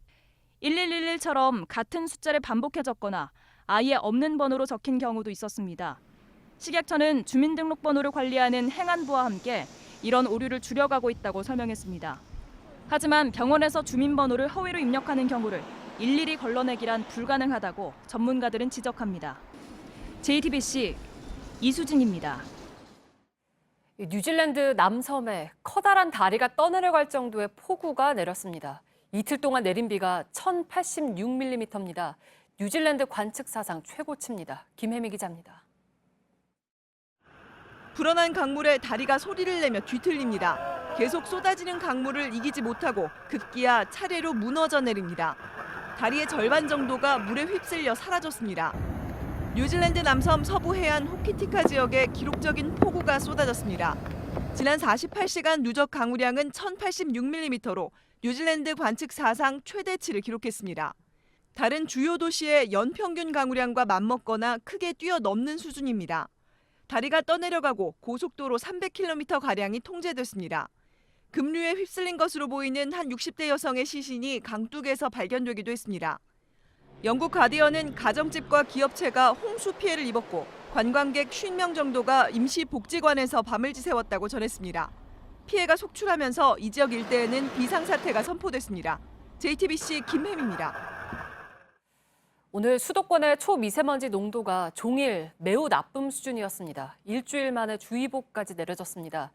1111처럼 같은 숫자를 반복해 적거나 아예 없는 번호로 적힌 경우도 있었습니다. 식약처는 주민등록번호를 관리하는 행안부와 함께 이런 오류를 줄여가고 있다고 설명했습니다. 하지만 병원에서 주민번호를 허위로 입력하는 경우를 일일이 걸러내기란 불가능하다고 전문가들은 지적합니다. JTBC 이수진입니다. 뉴질랜드 남섬에 커다란 다리가 떠내려갈 정도의 폭우가 내렸습니다. 이틀 동안 내린 비가 1086mm입니다. 뉴질랜드 관측 사상 최고치입니다. 김혜미 기자입니다. 불어난 강물에 다리가 소리를 내며 뒤틀립니다. 계속 쏟아지는 강물을 이기지 못하고 급기야 차례로 무너져 내립니다. 다리의 절반 정도가 물에 휩쓸려 사라졌습니다. 뉴질랜드 남섬 서부 해안 호키티카 지역에 기록적인 폭우가 쏟아졌습니다. 지난 48시간 누적 강우량은 1086mm로 뉴질랜드 관측 사상 최대치를 기록했습니다. 다른 주요 도시의 연평균 강우량과 맞먹거나 크게 뛰어넘는 수준입니다. 다리가 떠내려가고 고속도로 300km가량이 통제됐습니다. 급류에 휩쓸린 것으로 보이는 한 60대 여성의 시신이 강둑에서 발견되기도 했습니다. 영국 가디언은 가정집과 기업체가 홍수 피해를 입었고 관광객 50명 정도가 임시 복지관에서 밤을 지새웠다고 전했습니다. 피해가 속출하면서 이 지역 일대에는 비상사태가 선포됐습니다. JTBC 김혜미입니다. 오늘 수도권의 초미세먼지 농도가 종일 매우 나쁨 수준이었습니다. 일주일 만에 주의보까지 내려졌습니다.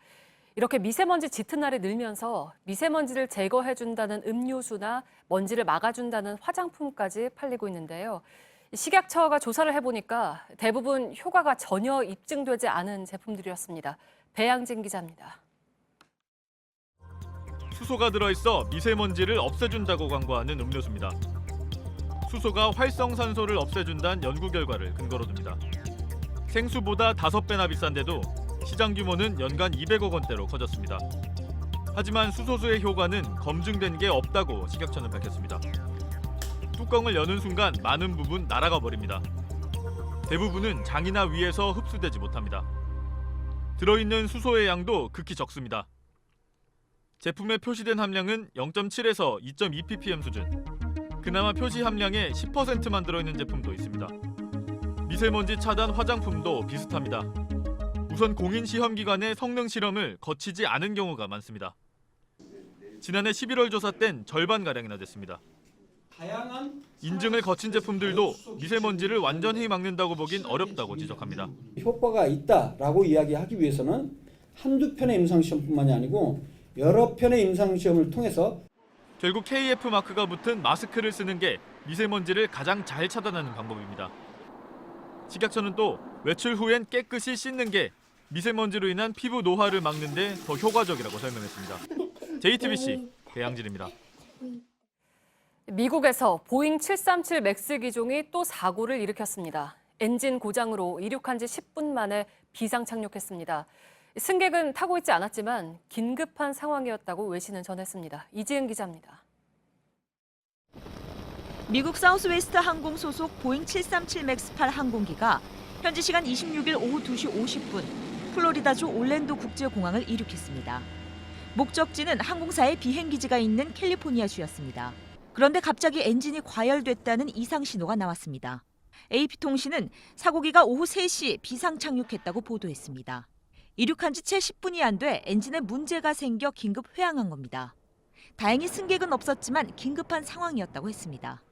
이렇게 미세먼지 짙은 날이 늘면서 미세먼지를 제거해준다는 음료수나 먼지를 막아준다는 화장품까지 팔리고 있는데요. 식약처가 조사를 해보니까 대부분 효과가 전혀 입증되지 않은 제품들이었습니다. 배양진 기자입니다. 수소가 들어있어 미세먼지를 없애준다고 광고하는 음료수입니다. 수소가 활성산소를 없애준다는 연구 결과를 근거로 듭니다. 생수보다 5배나 비싼데도 시장 규모는 연간 200억 원대로 커졌습니다. 하지만 수소수의 효과는 검증된 게 없다고 식약처는 밝혔습니다. 뚜껑을 여는 순간 많은 부분 날아가 버립니다. 대부분은 장이나 위에서 흡수되지 못합니다. 들어있는 수소의 양도 극히 적습니다. 제품에 표시된 함량은 0.7에서 2.2ppm 수준. 그나마 표시 함량의 10%만 들어있는 제품도 있습니다. 미세먼지 차단 화장품도 비슷합니다. 우선 공인 시험 기관의 성능 실험을 거치지 않은 경우가 많습니다. 지난해 11월 조사 땐 절반가량이나 됐습니다. 인증을 거친 제품들도 미세먼지를 완전히 막는다고 보긴 어렵다고 지적합니다. 효과가 있다라고 이야기하기 위해서는 한두 편의 임상시험뿐만이 아니고 여러 편의 임상시험을 통해서 결국 KF 마크가 붙은 마스크를 쓰는 게 미세먼지를 가장 잘 차단하는 방법입니다. 식약처는 또 외출 후엔 깨끗이 씻는 게 미세먼지로 인한 피부 노화를 막는 데 더 효과적이라고 설명했습니다. JTBC 배양진입니다. 미국에서 보잉 737 맥스 기종이 또 사고를 일으켰습니다. 엔진 고장으로 이륙한 지 10분 만에 비상 착륙했습니다. 승객은 타고 있지 않았지만 긴급한 상황이었다고 외신은 전했습니다. 이지은 기자입니다. 미국 사우스웨스트 항공 소속 보잉 737 맥스 8 항공기가 현지 시간 26일 오후 2시 50분 플로리다주 올랜도 국제공항을 이륙했습니다. 목적지는 항공사의 비행기지가 있는 캘리포니아주였습니다. 그런데 갑자기 엔진이 과열됐다는 이상 신호가 나왔습니다. AP통신은 사고기가 오후 3시에 비상 착륙했다고 보도했습니다. 이륙한 지 채 10분이 안 돼 엔진에 문제가 생겨 긴급 회항한 겁니다. 다행히 승객은 없었지만 긴급한 상황이었다고 했습니다.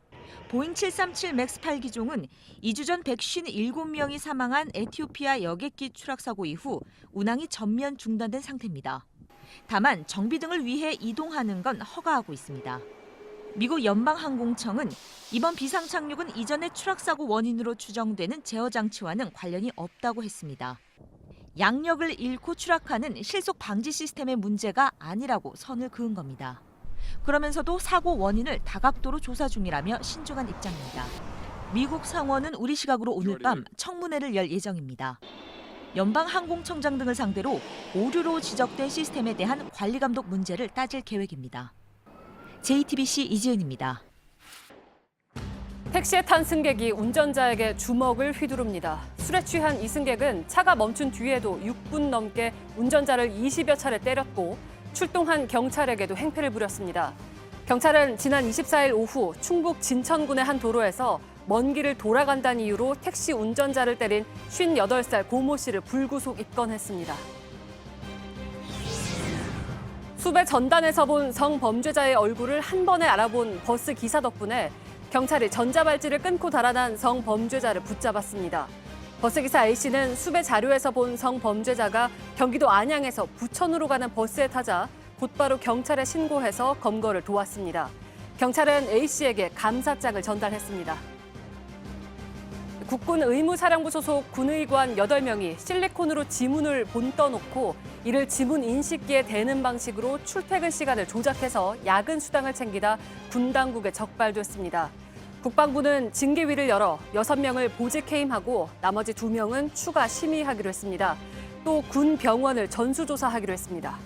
보잉 737 맥스 8 기종은 2주 전 157명이 사망한 에티오피아 여객기 추락 사고 이후 운항이 전면 중단된 상태입니다. 다만 정비 등을 위해 이동하는 건 허가하고 있습니다. 미국 연방항공청은 이번 비상 착륙은 이전의 추락 사고 원인으로 추정되는 제어 장치와는 관련이 없다고 했습니다. 양력을 잃고 추락하는 실속 방지 시스템의 문제가 아니라고 선을 그은 겁니다. 그러면서도 사고 원인을 다각도로 조사 중이라며 신중한 입장입니다. 미국 상원은 우리 시각으로 오늘 밤 청문회를 열 예정입니다. 연방항공청장 등을 상대로 오류로 지적된 시스템에 대한 관리 감독 문제를 따질 계획입니다. JTBC 이지은입니다. 택시에 탄 승객이 운전자에게 주먹을 휘두릅니다. 술에 취한 이 승객은 차가 멈춘 뒤에도 6분 넘게 운전자를 20여 차례 때렸고 출동한 경찰에게도 행패를 부렸습니다. 경찰은 지난 24일 오후 충북 진천군의 한 도로에서 먼 길을 돌아간다는 이유로 택시 운전자를 때린 58살 고모 씨를 불구속 입건했습니다. 수배 전단에서 본 성범죄자의 얼굴을 한 번에 알아본 버스 기사 덕분에 경찰이 전자발찌를 끊고 달아난 성범죄자를 붙잡았습니다. 버스기사 A씨는 수배 자료에서 본 성범죄자가 경기도 안양에서 부천으로 가는 버스에 타자 곧바로 경찰에 신고해서 검거를 도왔습니다. 경찰은 A씨에게 감사장을 전달했습니다. 국군 의무사령부 소속 군의관 8명이 실리콘으로 지문을 본떠놓고 이를 지문 인식기에 대는 방식으로 출퇴근 시간을 조작해서 야근 수당을 챙기다 군 당국에 적발됐습니다. 국방부는 징계위를 열어 6명을 보직 해임하고 나머지 2명은 추가 심의하기로 했습니다. 또 군 병원을 전수조사하기로 했습니다.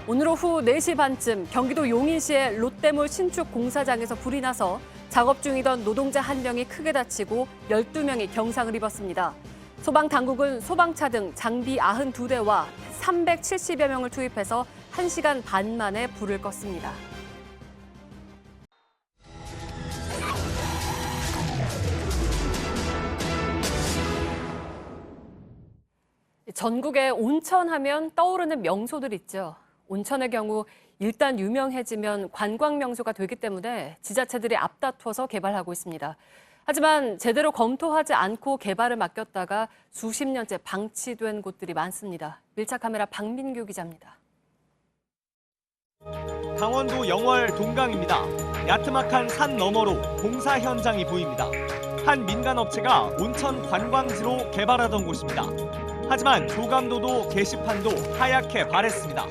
오늘 오후 4시 반쯤 경기도 용인시의 롯데몰 신축 공사장에서 불이 나서 작업 중이던 노동자 1명이 크게 다치고 12명이 경상을 입었습니다. 소방당국은 소방차 등 장비 92대와 370여 명을 투입해서 1시간 반 만에 불을 껐습니다. 전국에 온천하면 떠오르는 명소들 있죠. 온천의 경우 일단 유명해지면 관광 명소가 되기 때문에 지자체들이 앞다퉈서 개발하고 있습니다. 하지만 제대로 검토하지 않고 개발을 맡겼다가 수십 년째 방치된 곳들이 많습니다. 밀착 카메라 박민규 기자입니다. 강원도 영월 동강입니다. 야트막한 산 너머로 공사 현장이 보입니다. 한 민간업체가 온천 관광지로 개발하던 곳입니다. 하지만 교감도도 게시판도 하얗게 발했습니다.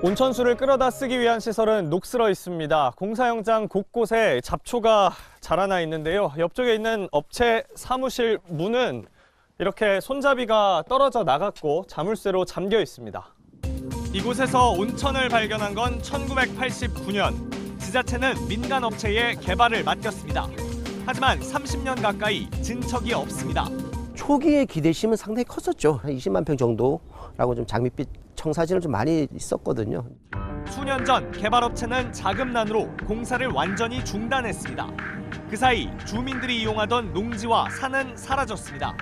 온천수를 끌어다 쓰기 위한 시설은 녹슬어 있습니다. 공사 현장 곳곳에 잡초가 자라나 있는데요. 옆쪽에 있는 업체 사무실 문은 이렇게 손잡이가 떨어져 나갔고 자물쇠로 잠겨 있습니다. 이곳에서 온천을 발견한 건 1989년. 지자체는 민간업체에 개발을 맡겼습니다. 하지만 30년 가까이 진척이 없습니다. 초기에 기대심은 상당히 컸었죠. 한 20만 평 정도라고 좀 장밋빛 청사진을 좀 많이 있었거든요. 수년 전 개발업체는 자금난으로 공사를 완전히 중단했습니다. 그 사이 주민들이 이용하던 농지와 산은 사라졌습니다.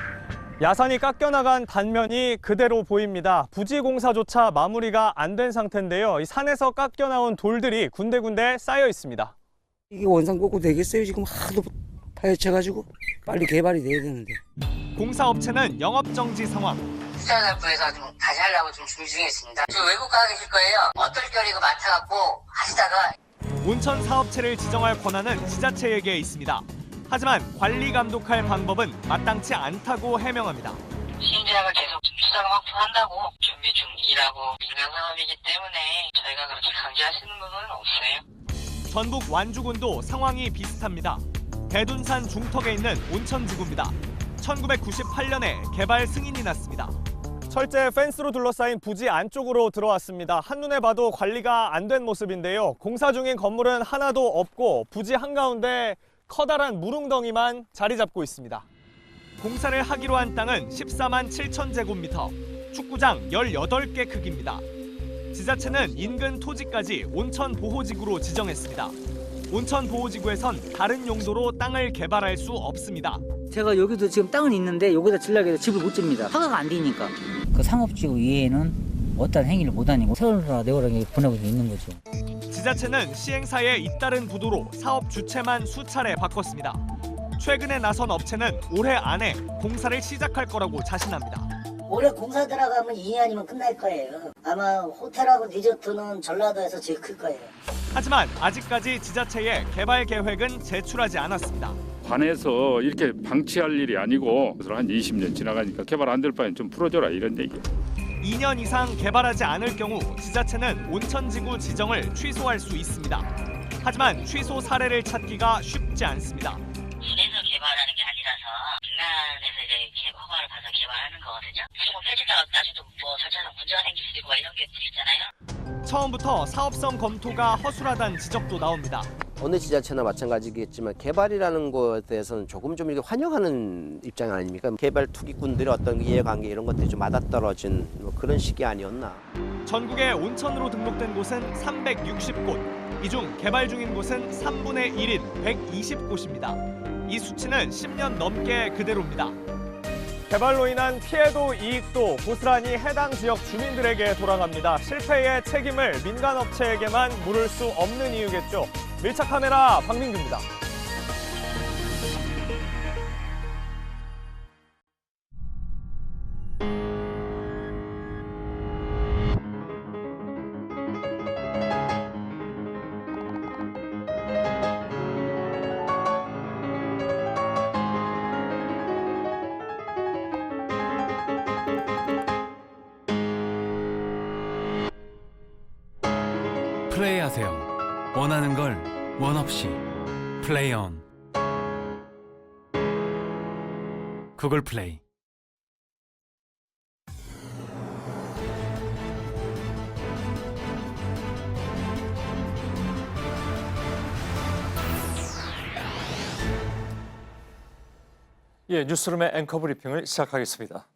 야산이 깎여나간 단면이 그대로 보입니다. 부지 공사조차 마무리가 안 된 상태인데요. 이 산에서 깎여나온 돌들이 군데군데 쌓여 있습니다. 이게 원상 복구 되겠어요? 지금 하도 파헤쳐가지고 빨리 개발이 돼야 되는데. 공사업체는 영업정지 상황. 수자장부에서 좀 다시 하려고 좀 준비 중에 있습니다. 저 외국 가 계실 거예요. 어떨결에 이거 맡아갖고 하시다가. 온천 사업체를 지정할 권한은 지자체에게 있습니다. 하지만 관리 감독할 방법은 마땅치 않다고 해명합니다. 시행계약을 계속 수사를 확보한다고 준비 중이라고 민간 사업이기 때문에 저희가 그렇게 강제할 수 있는 부분은 없어요. 전북 완주군도 상황이 비슷합니다. 대둔산 중턱에 있는 온천지구입니다. 1998년에 개발 승인이 났습니다. 철제 펜스로 둘러싸인 부지 안쪽으로 들어왔습니다. 한눈에 봐도 관리가 안 된 모습인데요. 공사 중인 건물은 하나도 없고 부지 한가운데 커다란 물웅덩이만 자리 잡고 있습니다. 공사를 하기로 한 땅은 14만 7천 제곱미터, 축구장 18개 크기입니다. 지자체는 인근 토지까지 온천보호지구로 지정했습니다. 온천보호지구에선 다른 용도로 땅을 개발할 수 없습니다. 제가 여기도 지금 땅은 있는데 여기다 지려고 해서 집을 못 집니다. 허가가 안 되니까. 그 상업지구 이외에는 어떤 행위를 못 하니고 세월호나 네월호에 보내고 있는 거죠. 지자체는 시행사에 잇따른 부도로 사업 주체만 수차례 바꿨습니다. 최근에 나선 업체는 올해 안에 공사를 시작할 거라고 자신합니다. 올해 공사 들어가면 2년이면 끝날 거예요. 아마 호텔하고 리조트는 전라도에서 제일 클 거예요. 하지만 아직까지 지자체에 개발 계획은 제출하지 않았습니다. 관에서 이렇게 방치할 일이 아니고 한 20년 지나가니까 개발 안 될 바엔 좀 풀어줘라 이런 얘기. 2년 이상 개발하지 않을 경우 지자체는 온천지구 지정을 취소할 수 있습니다. 하지만 취소 사례를 찾기가 쉽지 않습니다. 군에서 개발하는 게 아니라서 민간에서 이제 허가를 받아 개발하는 거거든요. 무조건 폐지다가 나중에 뭐 절차상 문제가 생길 수 있고 이런 게 있잖아요. 처음부터 사업성 검토가 허술하다는 지적도 나옵니다. 어느 지자체나 마찬가지겠지만 개발이라는 것에 대해서는 조금 좀 이렇게 환영하는 입장 아닙니까? 개발 투기꾼들의 어떤 이해관계 이런 것들이 좀 맞아떨어진 뭐 그런 시기 아니었나. 전국에 온천으로 등록된 곳은 360곳, 이 중 개발 중인 곳은 3분의 1인 120곳입니다. 이 수치는 10년 넘게 그대로입니다. 개발로 인한 피해도 이익도 고스란히 해당 지역 주민들에게 돌아갑니다. 실패의 책임을 민간업체에게만 물을 수 없는 이유겠죠. 밀착 카메라 박민규입니다. 플레이하세요. 원하는 걸 원 없이 플레이온. 구글 플레이. 예, 뉴스룸의 앵커 브리핑을 시작하겠습니다.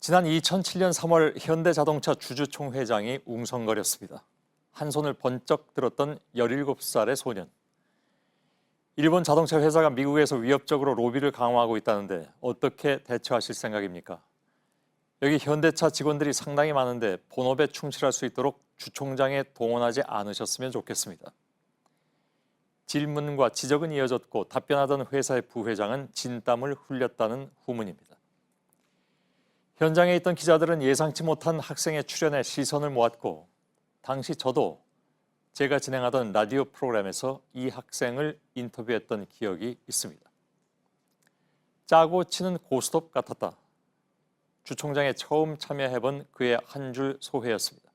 지난 2007년 3월 현대자동차 주주총회장이 웅성거렸습니다. 한 손을 번쩍 들었던 17살의 소년. 일본 자동차 회사가 미국에서 위협적으로 로비를 강화하고 있다는데 어떻게 대처하실 생각입니까? 여기 현대차 직원들이 상당히 많은데 본업에 충실할 수 있도록 주총장에 동원하지 않으셨으면 좋겠습니다. 질문과 지적은 이어졌고 답변하던 회사의 부회장은 진땀을 흘렸다는 후문입니다. 현장에 있던 기자들은 예상치 못한 학생의 출연에 시선을 모았고 당시 저도 제가 진행하던 라디오 프로그램에서 이 학생을 인터뷰했던 기억이 있습니다. 짜고 치는 고스톱 같았다. 주총장에 처음 참여해본 그의 한 줄 소회였습니다.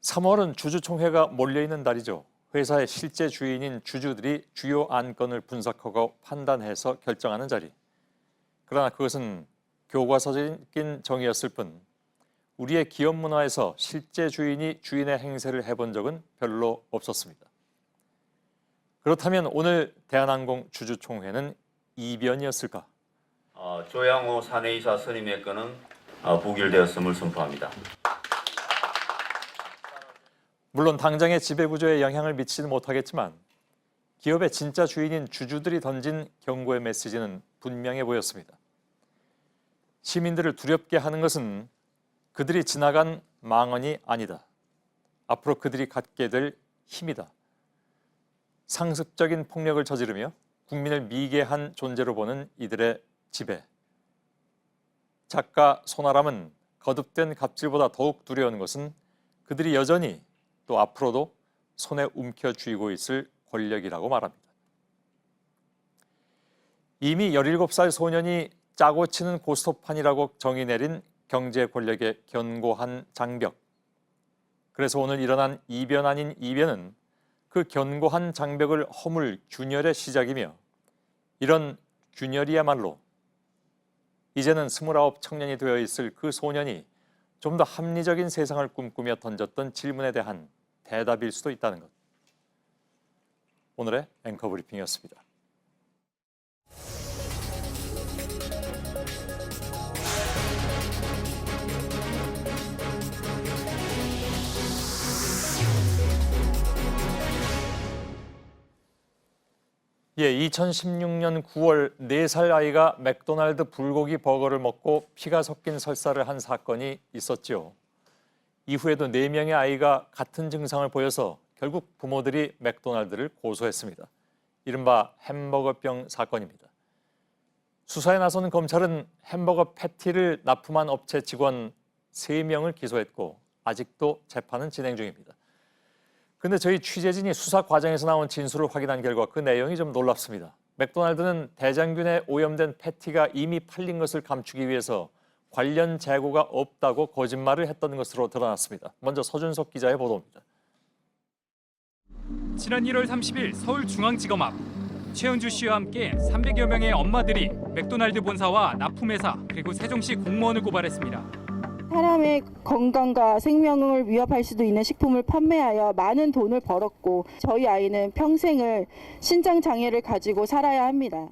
3월은 주주총회가 몰려있는 달이죠. 회사의 실제 주인인 주주들이 주요 안건을 분석하고 판단해서 결정하는 자리. 그러나 그것은 교과서적인 정의였을 뿐 우리의 기업 문화에서 실제 주인이 주인의 행세를 해본 적은 별로 없었습니다. 그렇다면 오늘 대한항공 주주총회는 이변이었을까? 조양호 사내이사 선임의 건은 부결되었음을 선포합니다. 물론 당장의 지배구조에 영향을 미치지는 못하겠지만 기업의 진짜 주인인 주주들이 던진 경고의 메시지는 분명해 보였습니다. 시민들을 두렵게 하는 것은 그들이 지나간 망언이 아니다. 앞으로 그들이 갖게 될 힘이다. 상습적인 폭력을 저지르며 국민을 미개한 존재로 보는 이들의 지배. 작가 손아람은 거듭된 갑질보다 더욱 두려운 것은 그들이 여전히 또 앞으로도 손에 움켜쥐고 있을 권력이라고 말합니다. 이미 17살 소년이 짜고 치는 고스톱판이라고 정의 내린 경제 권력의 견고한 장벽. 그래서 오늘 일어난 이변 아닌 이변은 그 견고한 장벽을 허물 균열의 시작이며 이런 균열이야말로 이제는 29 청년이 되어 있을 그 소년이 좀 더 합리적인 세상을 꿈꾸며 던졌던 질문에 대한 대답일 수도 있다는 것. 오늘의 앵커 브리핑이었습니다. 예, 2016년 9월 4살 아이가 맥도날드 불고기 버거를 먹고 피가 섞인 설사를 한 사건이 있었지요. 이후에도 4명의 아이가 같은 증상을 보여서 결국 부모들이 맥도날드를 고소했습니다. 이른바 햄버거병 사건입니다. 수사에 나선 검찰은 햄버거 패티를 납품한 업체 직원 3명을 기소했고 아직도 재판은 진행 중입니다. 근데 저희 취재진이 수사 과정에서 나온 진술을 확인한 결과 그 내용이 좀 놀랍습니다. 맥도날드는 대장균에 오염된 패티가 이미 팔린 것을 감추기 위해서 관련 재고가 없다고 거짓말을 했던 것으로 드러났습니다. 먼저 서준석 기자의 보도입니다. 지난 1월 30일 서울중앙지검 앞 최은주 씨와 함께 300여 명의 엄마들이 맥도날드 본사와 납품회사 그리고 세종시 공무원을 고발했습니다. 사람의 건강과 생명을 위협할 수도 있는 식품을 판매하여 많은 돈을 벌었고 저희 아이는 평생을 신장 장애를 가지고 살아야 합니다.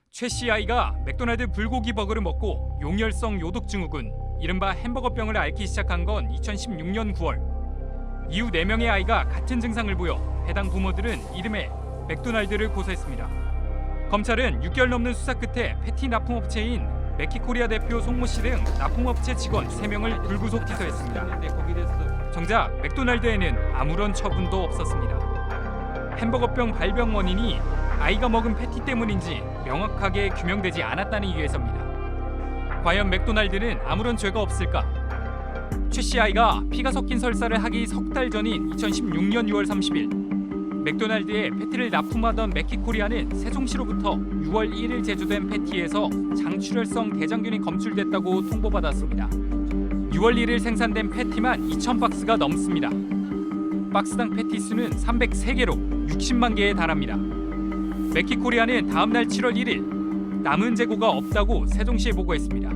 최 씨 아이가 맥도날드 불고기 버거를 먹고 용혈성 요독 증후군, 이른바 햄버거병을 앓기 시작한 건 2016년 9월. 이후 4명의 아이가 같은 증상을 보여 해당 부모들은 이듬해 맥도날드를 고소했습니다. 검찰은 6개월 넘는 수사 끝에 패티 납품업체인 맥키코리아 대표 송모 씨 등 납품업체 직원 3명을 불구속 기소했습니다. 정작 맥도날드에는 아무런 처분도 없었습니다. 햄버거병 발병 원인이 아이가 먹은 패티 때문인지 명확하게 규명되지 않았다는 이유에서입니다. 과연 맥도날드는 아무런 죄가 없을까? 최 씨 아이가 피가 섞인 설사를 하기 석 달 전인 2016년 6월 30일 맥도날드에 패티를 납품하던 맥키코리아는 세종시로부터 6월 1일 제조된 패티에서 장출혈성 대장균이 검출됐다고 통보받았습니다. 6월 1일 생산된 패티만 2,000박스가 넘습니다. 박스당 패티 수는 303개로 60만 개에 달합니다. 맥키코리아는 다음 날 7월 1일 남은 재고가 없다고 세종시에 보고했습니다.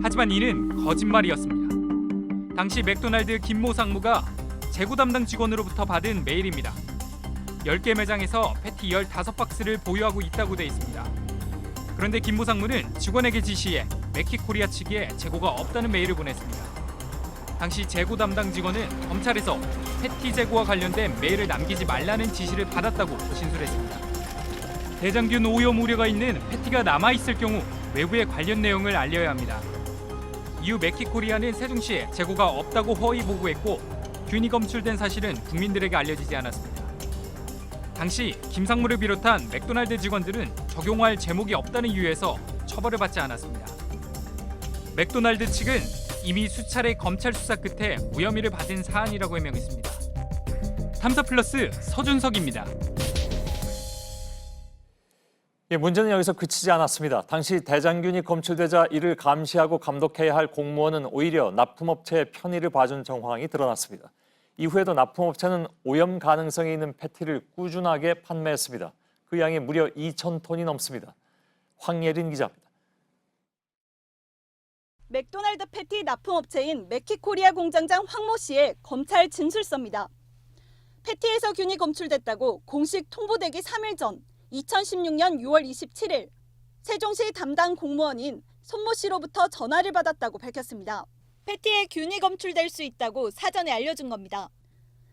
하지만 이는 거짓말이었습니다. 당시 맥도날드 김모 상무가 재고 담당 직원으로부터 받은 메일입니다. 10개 매장에서 패티 15박스를 보유하고 있다고 돼 있습니다. 그런데 김모 상무는 직원에게 지시해 맥키코리아 측에 재고가 없다는 메일을 보냈습니다. 당시 재고 담당 직원은 검찰에서 패티 재고와 관련된 메일을 남기지 말라는 지시를 받았다고 진술했습니다. 대장균 오염 우려가 있는 패티가 남아있을 경우 외부에 관련 내용을 알려야 합니다. 이후 맥키코리아는 세종시에 재고가 없다고 허위 보고했고 균이 검출된 사실은 국민들에게 알려지지 않았습니다. 당시 김상무를 비롯한 맥도날드 직원들은 적용할 제목이 없다는 이유에서 처벌을 받지 않았습니다. 맥도날드 측은 이미 수차례 검찰 수사 끝에 무혐의를 받은 사안이라고 해명했습니다. 탐사플러스 서준석입니다. 예, 문제는 여기서 그치지 않았습니다. 당시 대장균이 검출되자 이를 감시하고 감독해야 할 공무원은 오히려 납품업체의 편의를 봐준 정황이 드러났습니다. 이후에도 납품업체는 오염 가능성이 있는 패티를 꾸준하게 판매했습니다. 그 양이 무려 2,000톤이 넘습니다. 황예린 기자입니다. 맥도날드 패티 납품업체인 매키코리아 공장장 황모 씨의 검찰 진술서입니다. 패티에서 균이 검출됐다고 공식 통보되기 3일 전 2016년 6월 27일 세종시 담당 공무원인 손모 씨로부터 전화를 받았다고 밝혔습니다. 패티에 균이 검출될 수 있다고 사전에 알려준 겁니다.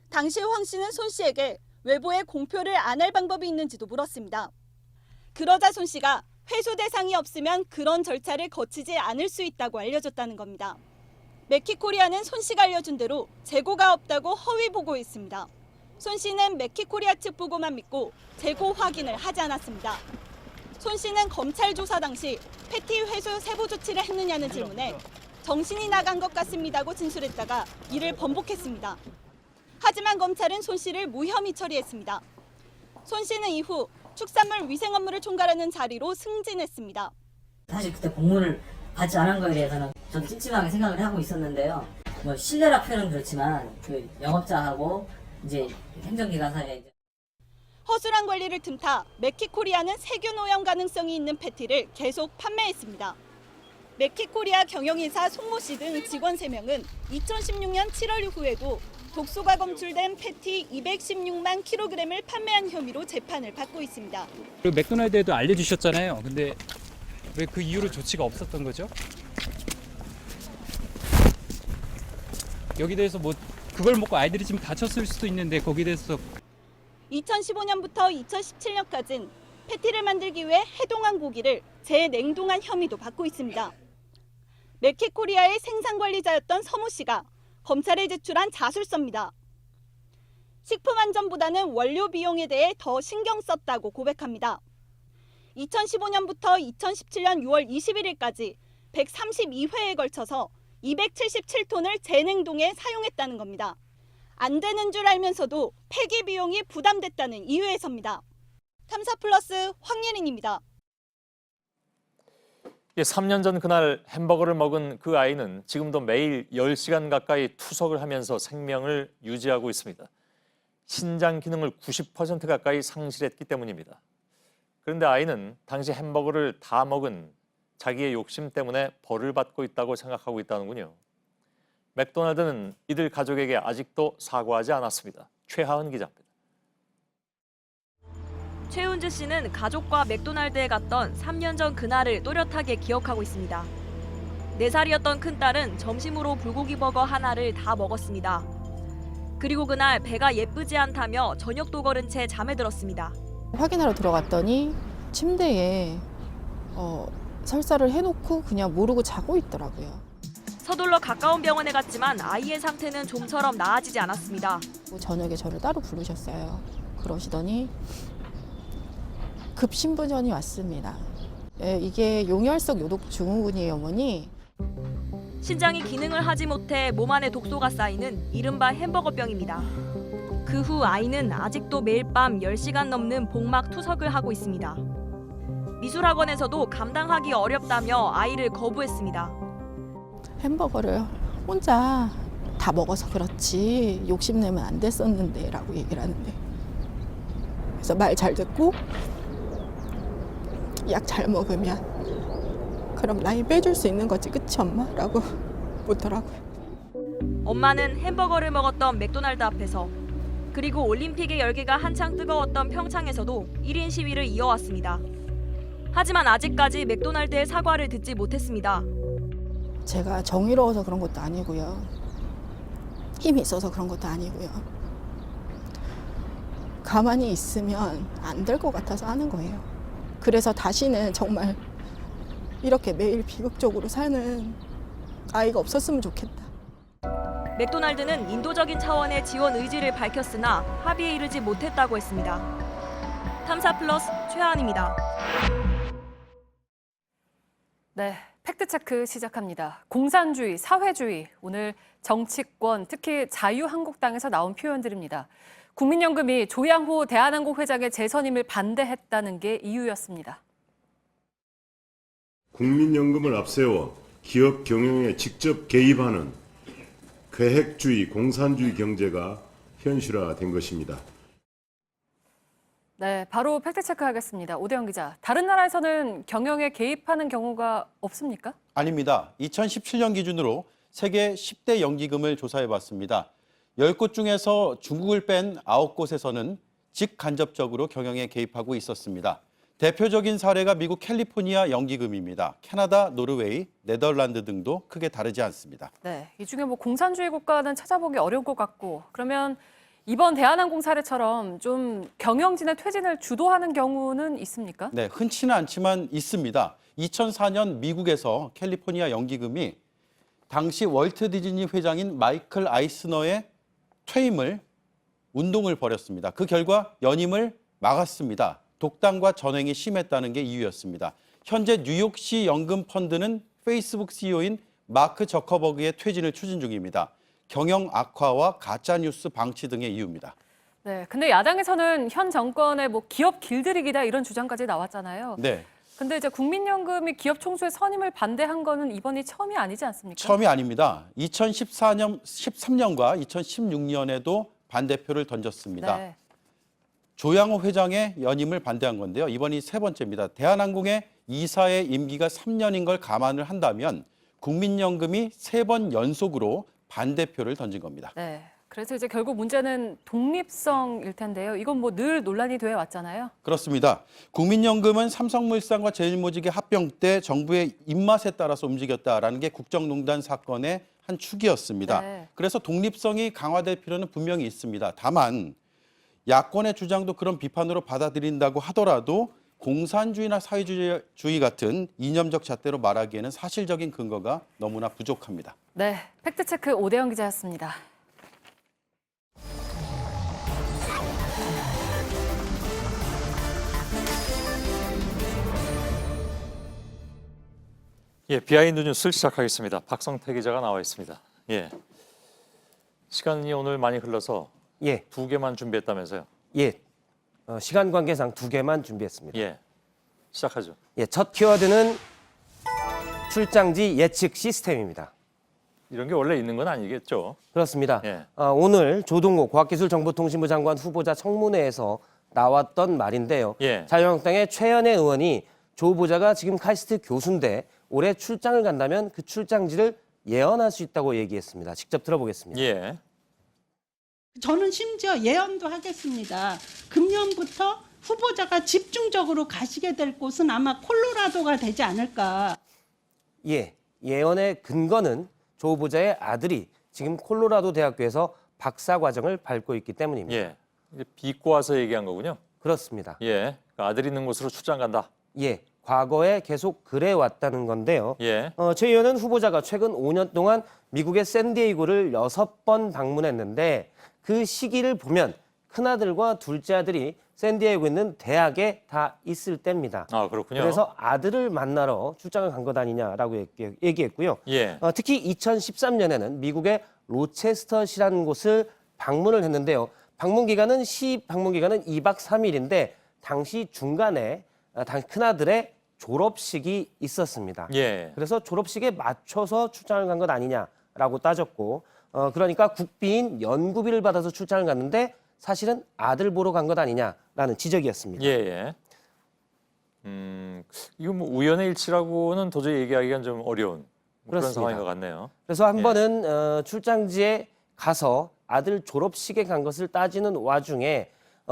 당시 황 씨는 손 씨에게 외부에 공표를 안 할 방법이 있는지도 물었습니다. 그러자 손 씨가 회수 대상이 없으면 그런 절차를 거치지 않을 수 있다고 알려줬다는 겁니다. 매키코리아는 손 씨가 알려준 대로 재고가 없다고 허위 보고했습니다. 손 씨는 매키코리아 측 보고만 믿고 재고 확인을 하지 않았습니다. 손 씨는 검찰 조사 당시 패티 회수 세부 조치를 했느냐는 질문에 정신이 나간 것 같습니다고 진술했다가 이를 번복했습니다. 하지만 검찰은 손 씨를 무혐의 처리했습니다. 손 씨는 이후 축산물 위생 업무를 총괄하는 자리로 승진했습니다. 사실 그때 공문을 받지 않은 거에 대해서는 전 찜찜하게 생각을 하고 있었는데요. 뭐 신뢰라 표현은 그렇지만 그 영업자하고 이제 행정기관 사이에 허술한 관리를 틈타 매키코리아는 세균 오염 가능성이 있는 패티를 계속 판매했습니다. 매키코리아 경영이사 송모 씨 등 직원 3명은 2016년 7월 이후에도 독소가 검출된 패티 216만 킬로그램을 판매한 혐의로 재판을 받고 있습니다. 그리고 맥도날드에도 알려주셨잖아요. 근데 왜 그 이후로 조치가 없었던 거죠? 여기 대해서 뭐 그걸 먹고 아이들이 지금 다쳤을 수도 있는데 거기에 대해서 2015년부터 2017년까지는 패티를 만들기 위해 해동한 고기를 재냉동한 혐의도 받고 있습니다. 매키코리아의 생산관리자였던 서모 씨가 검찰에 제출한 자술서입니다. 식품 안전보다는 원료 비용에 대해 더 신경 썼다고 고백합니다. 2015년부터 2017년 6월 21일까지 132회에 걸쳐서 277톤을 재냉동에 사용했다는 겁니다. 안 되는 줄 알면서도 폐기 비용이 부담됐다는 이유에서입니다. 탐사플러스 황예린입니다. 3년 전 그날 햄버거를 먹은 그 아이는 지금도 매일 10시간 가까이 투석을 하면서 생명을 유지하고 있습니다. 신장 기능을 90% 가까이 상실했기 때문입니다. 그런데 아이는 당시 햄버거를 다 먹은 자기의 욕심 때문에 벌을 받고 있다고 생각하고 있다는군요. 맥도날드는 이들 가족에게 아직도 사과하지 않았습니다. 최하은 기자입니다. 최은주 씨는 가족과 맥도날드에 갔던 3년 전 그날을 또렷하게 기억하고 있습니다. 4살이었던 큰딸은 점심으로 불고기 버거 하나를 다 먹었습니다. 그리고 그날 배가 예쁘지 않다며 저녁도 거른 채 잠에 들었습니다. 확인하러 들어갔더니 침대에 설사를 해놓고 그냥 모르고 자고 있더라고요. 서둘러 가까운 병원에 갔지만 아이의 상태는 좀처럼 나아지지 않았습니다. 저녁에 저를 따로 부르셨어요. 그러시더니 급신부전이 왔습니다. 이게 용혈성 요독 증후군이에요, 어머니. 신장이 기능을 하지 못해 몸 안에 독소가 쌓이는 이른바 햄버거병입니다. 그 후 아이는 아직도 매일 밤 10시간 넘는 복막 투석을 하고 있습니다. 미술학원에서도 감당하기 어렵다며 아이를 거부했습니다. 햄버거를 혼자 다 먹어서 그렇지 욕심내면 안 됐었는데 라고 얘기를 하는데, 그래서 말 잘 듣고 약 잘 먹으면 그럼 나이 빼줄 수 있는 거지, 그치 엄마? 라고 묻더라고요. 엄마는 햄버거를 먹었던 맥도날드 앞에서, 그리고 올림픽의 열기가 한창 뜨거웠던 평창에서도 1인 시위를 이어왔습니다. 하지만 아직까지 맥도날드의 사과를 듣지 못했습니다. 제가 정의로워서 그런 것도 아니고요. 힘이 있어서 그런 것도 아니고요. 가만히 있으면 안 될 것 같아서 하는 거예요. 그래서 다시는 정말 이렇게 매일 비극적으로 사는 아이가 없었으면 좋겠다. 맥도날드는 인도적인 차원의 지원 의지를 밝혔으나 합의에 이르지 못했다고 했습니다. 탐사플러스 최하은입니다. 네, 팩트체크 시작합니다. 공산주의, 사회주의, 오늘 정치권, 특히 자유한국당에서 나온 표현들입니다. 국민연금이 조양호 대한항공 회장의 재선임을 반대했다는 게 이유였습니다. 국민연금을 앞세워 기업 경영에 직접 개입하는 계획주의, 공산주의 경제가 현실화된 것입니다. 네, 바로 팩트체크하겠습니다. 오대영 기자, 다른 나라에서는 경영에 개입하는 경우가 없습니까? 아닙니다. 2017년 기준으로 세계 10대 연기금을 조사해봤습니다. 10곳 중에서 중국을 뺀 9곳에서는 직간접적으로 경영에 개입하고 있었습니다. 대표적인 사례가 미국 캘리포니아 연기금입니다. 캐나다, 노르웨이, 네덜란드 등도 크게 다르지 않습니다. 네, 이 중에 뭐 공산주의 국가는 찾아보기 어려울 것 같고, 그러면 이번 대한항공 사례처럼 좀 경영진의 퇴진을 주도하는 경우는 있습니까? 네, 흔치는 않지만 있습니다. 2004년 미국에서 캘리포니아 연기금이 당시 월트 디즈니 회장인 마이클 아이스너의 퇴임을 운동을 벌였습니다. 그 결과 연임을 막았습니다. 독단과 전횡이 심했다는 게 이유였습니다. 현재 뉴욕시 연금펀드는 페이스북 CEO인 마크 저커버그의 퇴진을 추진 중입니다. 경영 악화와 가짜뉴스 방치 등의 이유입니다. 네, 근데 야당에서는 현 정권의 뭐 기업 길들이기다 이런 주장까지 나왔잖아요. 네. 근데 이제 국민연금이 기업 총수의 선임을 반대한 거는 이번이 처음이 아니지 않습니까? 처음이 아닙니다. 2013년과 2016년에도 반대표를 던졌습니다. 네. 조양호 회장의 연임을 반대한 건데요. 이번이 세 번째입니다. 대한항공의 이사의 임기가 3년인 걸 감안을 한다면 국민연금이 3번 연속으로 반대표를 던진 겁니다. 네. 그래서 이제 결국 문제는 독립성일 텐데요. 이건 뭐 늘 논란이 되어 왔잖아요. 그렇습니다. 국민연금은 삼성물산과 제일모직의 합병 때 정부의 입맛에 따라서 움직였다라는 게 국정농단 사건의 한 축이었습니다. 네. 그래서 독립성이 강화될 필요는 분명히 있습니다. 다만 야권의 주장도 그런 비판으로 받아들인다고 하더라도 공산주의나 사회주의 같은 이념적 잣대로 말하기에는 사실적인 근거가 너무나 부족합니다. 네, 팩트체크 오대영 기자였습니다. 예, 비하인드 뉴스를 시작하겠습니다. 박성태 기자가 나와 있습니다. 예, 시간이 오늘 많이 흘러서 두 개만 준비했다면서요? 예, 시간 관계상 2개만 준비했습니다. 예, 시작하죠. 예, 첫 키워드는 출장지 예측 시스템입니다. 이런 게 원래 있는 건 아니겠죠? 그렇습니다. 예. 오늘 조동호 과학기술정보통신부 장관 후보자 청문회에서 나왔던 말인데요. 예. 자유한국당의 최연애 의원이 조 후보자가 지금 카이스트 교수인데 올해 출장을 간다면 그 출장지를 예언할 수 있다고 얘기했습니다. 직접 들어보겠습니다. 예. 저는 심지어 예언도 하겠습니다. 금년부터 후보자가 집중적으로 가시게 될 곳은 아마 콜로라도가 되지 않을까. 예, 예언의 근거는 조 후보자의 아들이 지금 콜로라도 대학교에서 박사 과정을 밟고 있기 때문입니다. 예, 이제 비꼬 와서 얘기한 거군요. 그렇습니다. 예, 그러니까 아들 있는 곳으로 출장 간다. 예, 과거에 계속 그래 왔다는 건데요. 예. 최 의원은 후보자가 최근 5년 동안 미국의 샌디에이고를 6번 방문했는데 그 시기를 보면 큰아들과 둘째 아들이 샌디에이고에 있는 대학에 다 있을 때입니다. 아, 그렇군요. 그래서 아들을 만나러 출장을 간 것 아니냐라고 얘기했고요. 예. 특히 2013년에는 미국의 로체스터시라는 곳을 방문을 했는데요. 시 방문 기간은 2박 3일인데 당시 중간에 큰아들의 졸업식이 있었습니다. 예. 그래서 졸업식에 맞춰서 출장을 간 것 아니냐라고 따졌고 그러니까 국비인 연구비를 받아서 출장을 갔는데 사실은 아들 보러 간 것 아니냐라는 지적이었습니다. 예. 이거 뭐 우연의 일치라고는 도저히 얘기하기가 좀 어려운 그런 그렇습니다. 상황인 것 같네요. 그래서 한 번은 출장지에 가서 아들 졸업식에 간 것을 따지는 와중에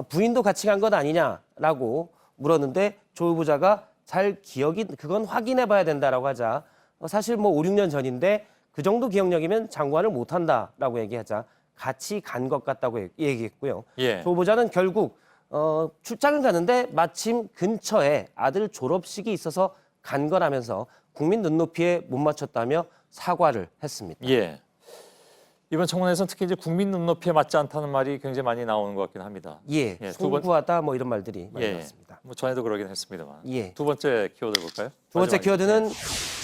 부인도 같이 간 것 아니냐라고 물었는데 조 후보자가 그건 확인해 봐야 된다라고 하자 사실 뭐 5, 6년 전인데 그 정도 기억력이면 장관을 못한다라고 얘기하자 같이 간 것 같다고 얘기했고요. 예. 조 후보자는 결국 출장을 가는데 마침 근처에 아들 졸업식이 있어서 간 거라면서 국민 눈높이에 못 맞췄다며 사과를 했습니다. 예. 이번 청문회에서는 특히 이제 국민 눈높이에 맞지 않다는 말이 굉장히 많이 나오는 것 같긴 합니다. 예, 소구하다 뭐 이런 말들이 많이 나왔습니다. 뭐 전에도 그러긴 했습니다만. 예. 두 번째 키워드 볼까요? 두 번째 마지막에. 키워드는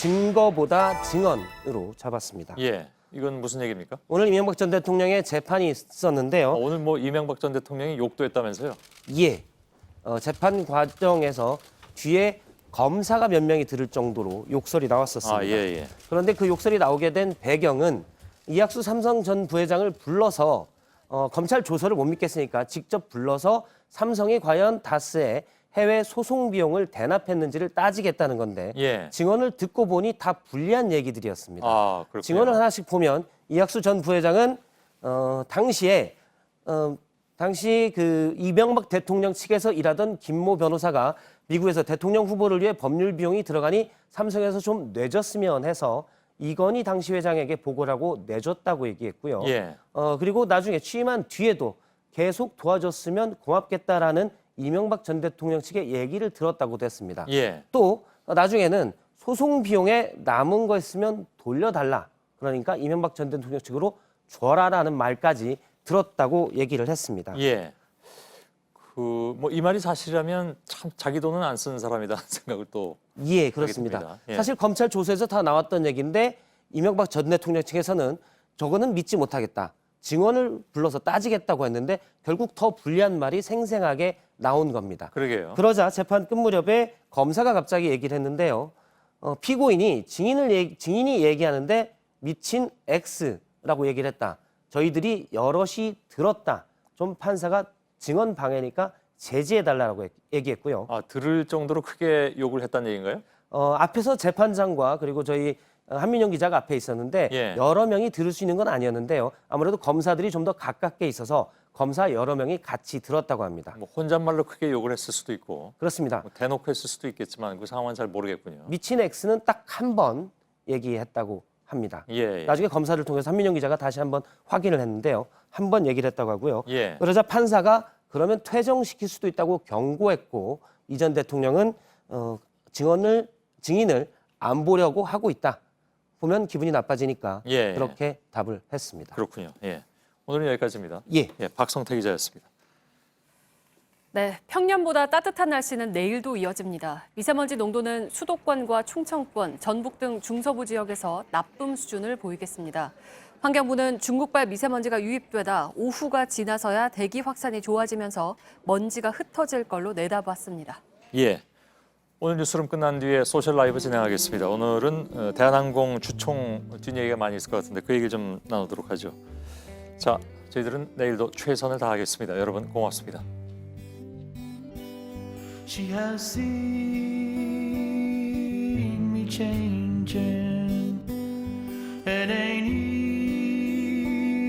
증거보다 증언으로 잡았습니다. 예. 이건 무슨 얘기입니까? 오늘 이명박 전 대통령의 재판이 있었는데요. 오늘 뭐 이명박 전 대통령이 욕도 했다면서요? 예. 재판 과정에서 뒤에 검사가 몇 명이 들을 정도로 욕설이 나왔었습니다. 아, 예. 그런데 그 욕설이 나오게 된 배경은 이학수 삼성 전 부회장을 불러서 검찰 조서를 못 믿겠으니까 직접 불러서 삼성이 과연 다스의 해외 소송 비용을 대납했는지를 따지겠다는 건데 예. 증언을 듣고 보니 다 불리한 얘기들이었습니다. 아, 그렇군요. 증언을 하나씩 보면 이학수 전 부회장은 당시 그 이명박 대통령 측에서 일하던 김모 변호사가 미국에서 대통령 후보를 위해 법률 비용이 들어가니 삼성에서 좀 내줬으면 해서 이건희 당시 회장에게 보고를 하고 내줬다고 얘기했고요. 예. 그리고 나중에 취임한 뒤에도 계속 도와줬으면 고맙겠다라는 이명박 전 대통령 측의 얘기를 들었다고도 했습니다. 예. 또 나중에는 소송 비용에 남은 거 있으면 돌려달라. 그러니까 이명박 전 대통령 측으로 줘라라는 말까지 들었다고 얘기를 했습니다. 예. 뭐 이 말이 사실이라면 참 자기 돈은 안 쓰는 사람이다 생각을 또 예, 그렇습니다. 하게 됩니다. 예. 사실 검찰 조서에서 다 나왔던 얘기인데 이명박 전 대통령 측에서는 저거는 믿지 못하겠다. 증언을 불러서 따지겠다고 했는데 결국 더 불리한 말이 생생하게 나온 겁니다. 그러게요. 그러자 재판 끝 무렵에 검사가 갑자기 얘기를 했는데요. 피고인이 증인이 얘기하는데 미친 X라고 얘기를 했다. 저희들이 여럿이 들었다. 좀 판사가 증언 방해니까 제지해달라고 얘기했고요. 아, 들을 정도로 크게 욕을 했다는 얘기인가요? 앞에서 재판장과 그리고 저희 한민영 기자가 앞에 있었는데 예. 여러 명이 들을 수 있는 건 아니었는데요. 아무래도 검사들이 좀 더 가깝게 있어서 검사 여러 명이 같이 들었다고 합니다. 뭐 혼잣말로 크게 욕을 했을 수도 있고. 그렇습니다. 뭐 대놓고 했을 수도 있겠지만 그 상황은 잘 모르겠군요. 미친 X는 딱 한 번 얘기했다고 합니다. 예. 나중에 검사를 통해서 한민영 기자가 다시 한번 확인을 했는데요. 한 번 얘기를 했다고 하고요. 예. 그러자 판사가 그러면 퇴정시킬 수도 있다고 경고했고 이 전 대통령은 증인을 안 보려고 하고 있다. 보면 기분이 나빠지니까 예. 그렇게 답을 했습니다. 그렇군요. 예. 오늘은 여기까지입니다. 예. 박성태 기자였습니다. 네, 평년보다 따뜻한 날씨는 내일도 이어집니다. 미세먼지 농도는 수도권과 충청권, 전북 등 중서부 지역에서 나쁨 수준을 보이겠습니다. 환경부는 중국발 미세먼지가 유입되다 오후가 지나서야 대기 확산이 좋아지면서 먼지가 흩어질 걸로 내다봤습니다. 예. 오늘 뉴스룸 끝난 뒤에 소셜 라이브 진행하겠습니다. 오늘은 대한항공 주총 뒷얘기가 많이 있을 것 같은데 그 얘기 좀 나누도록 하죠. 자, 저희들은 내일도 최선을 다하겠습니다. 여러분 고맙습니다. She has seen me changing. It ain't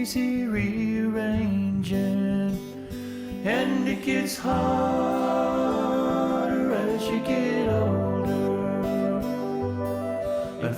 easy rearranging, and it gets harder as you get older. And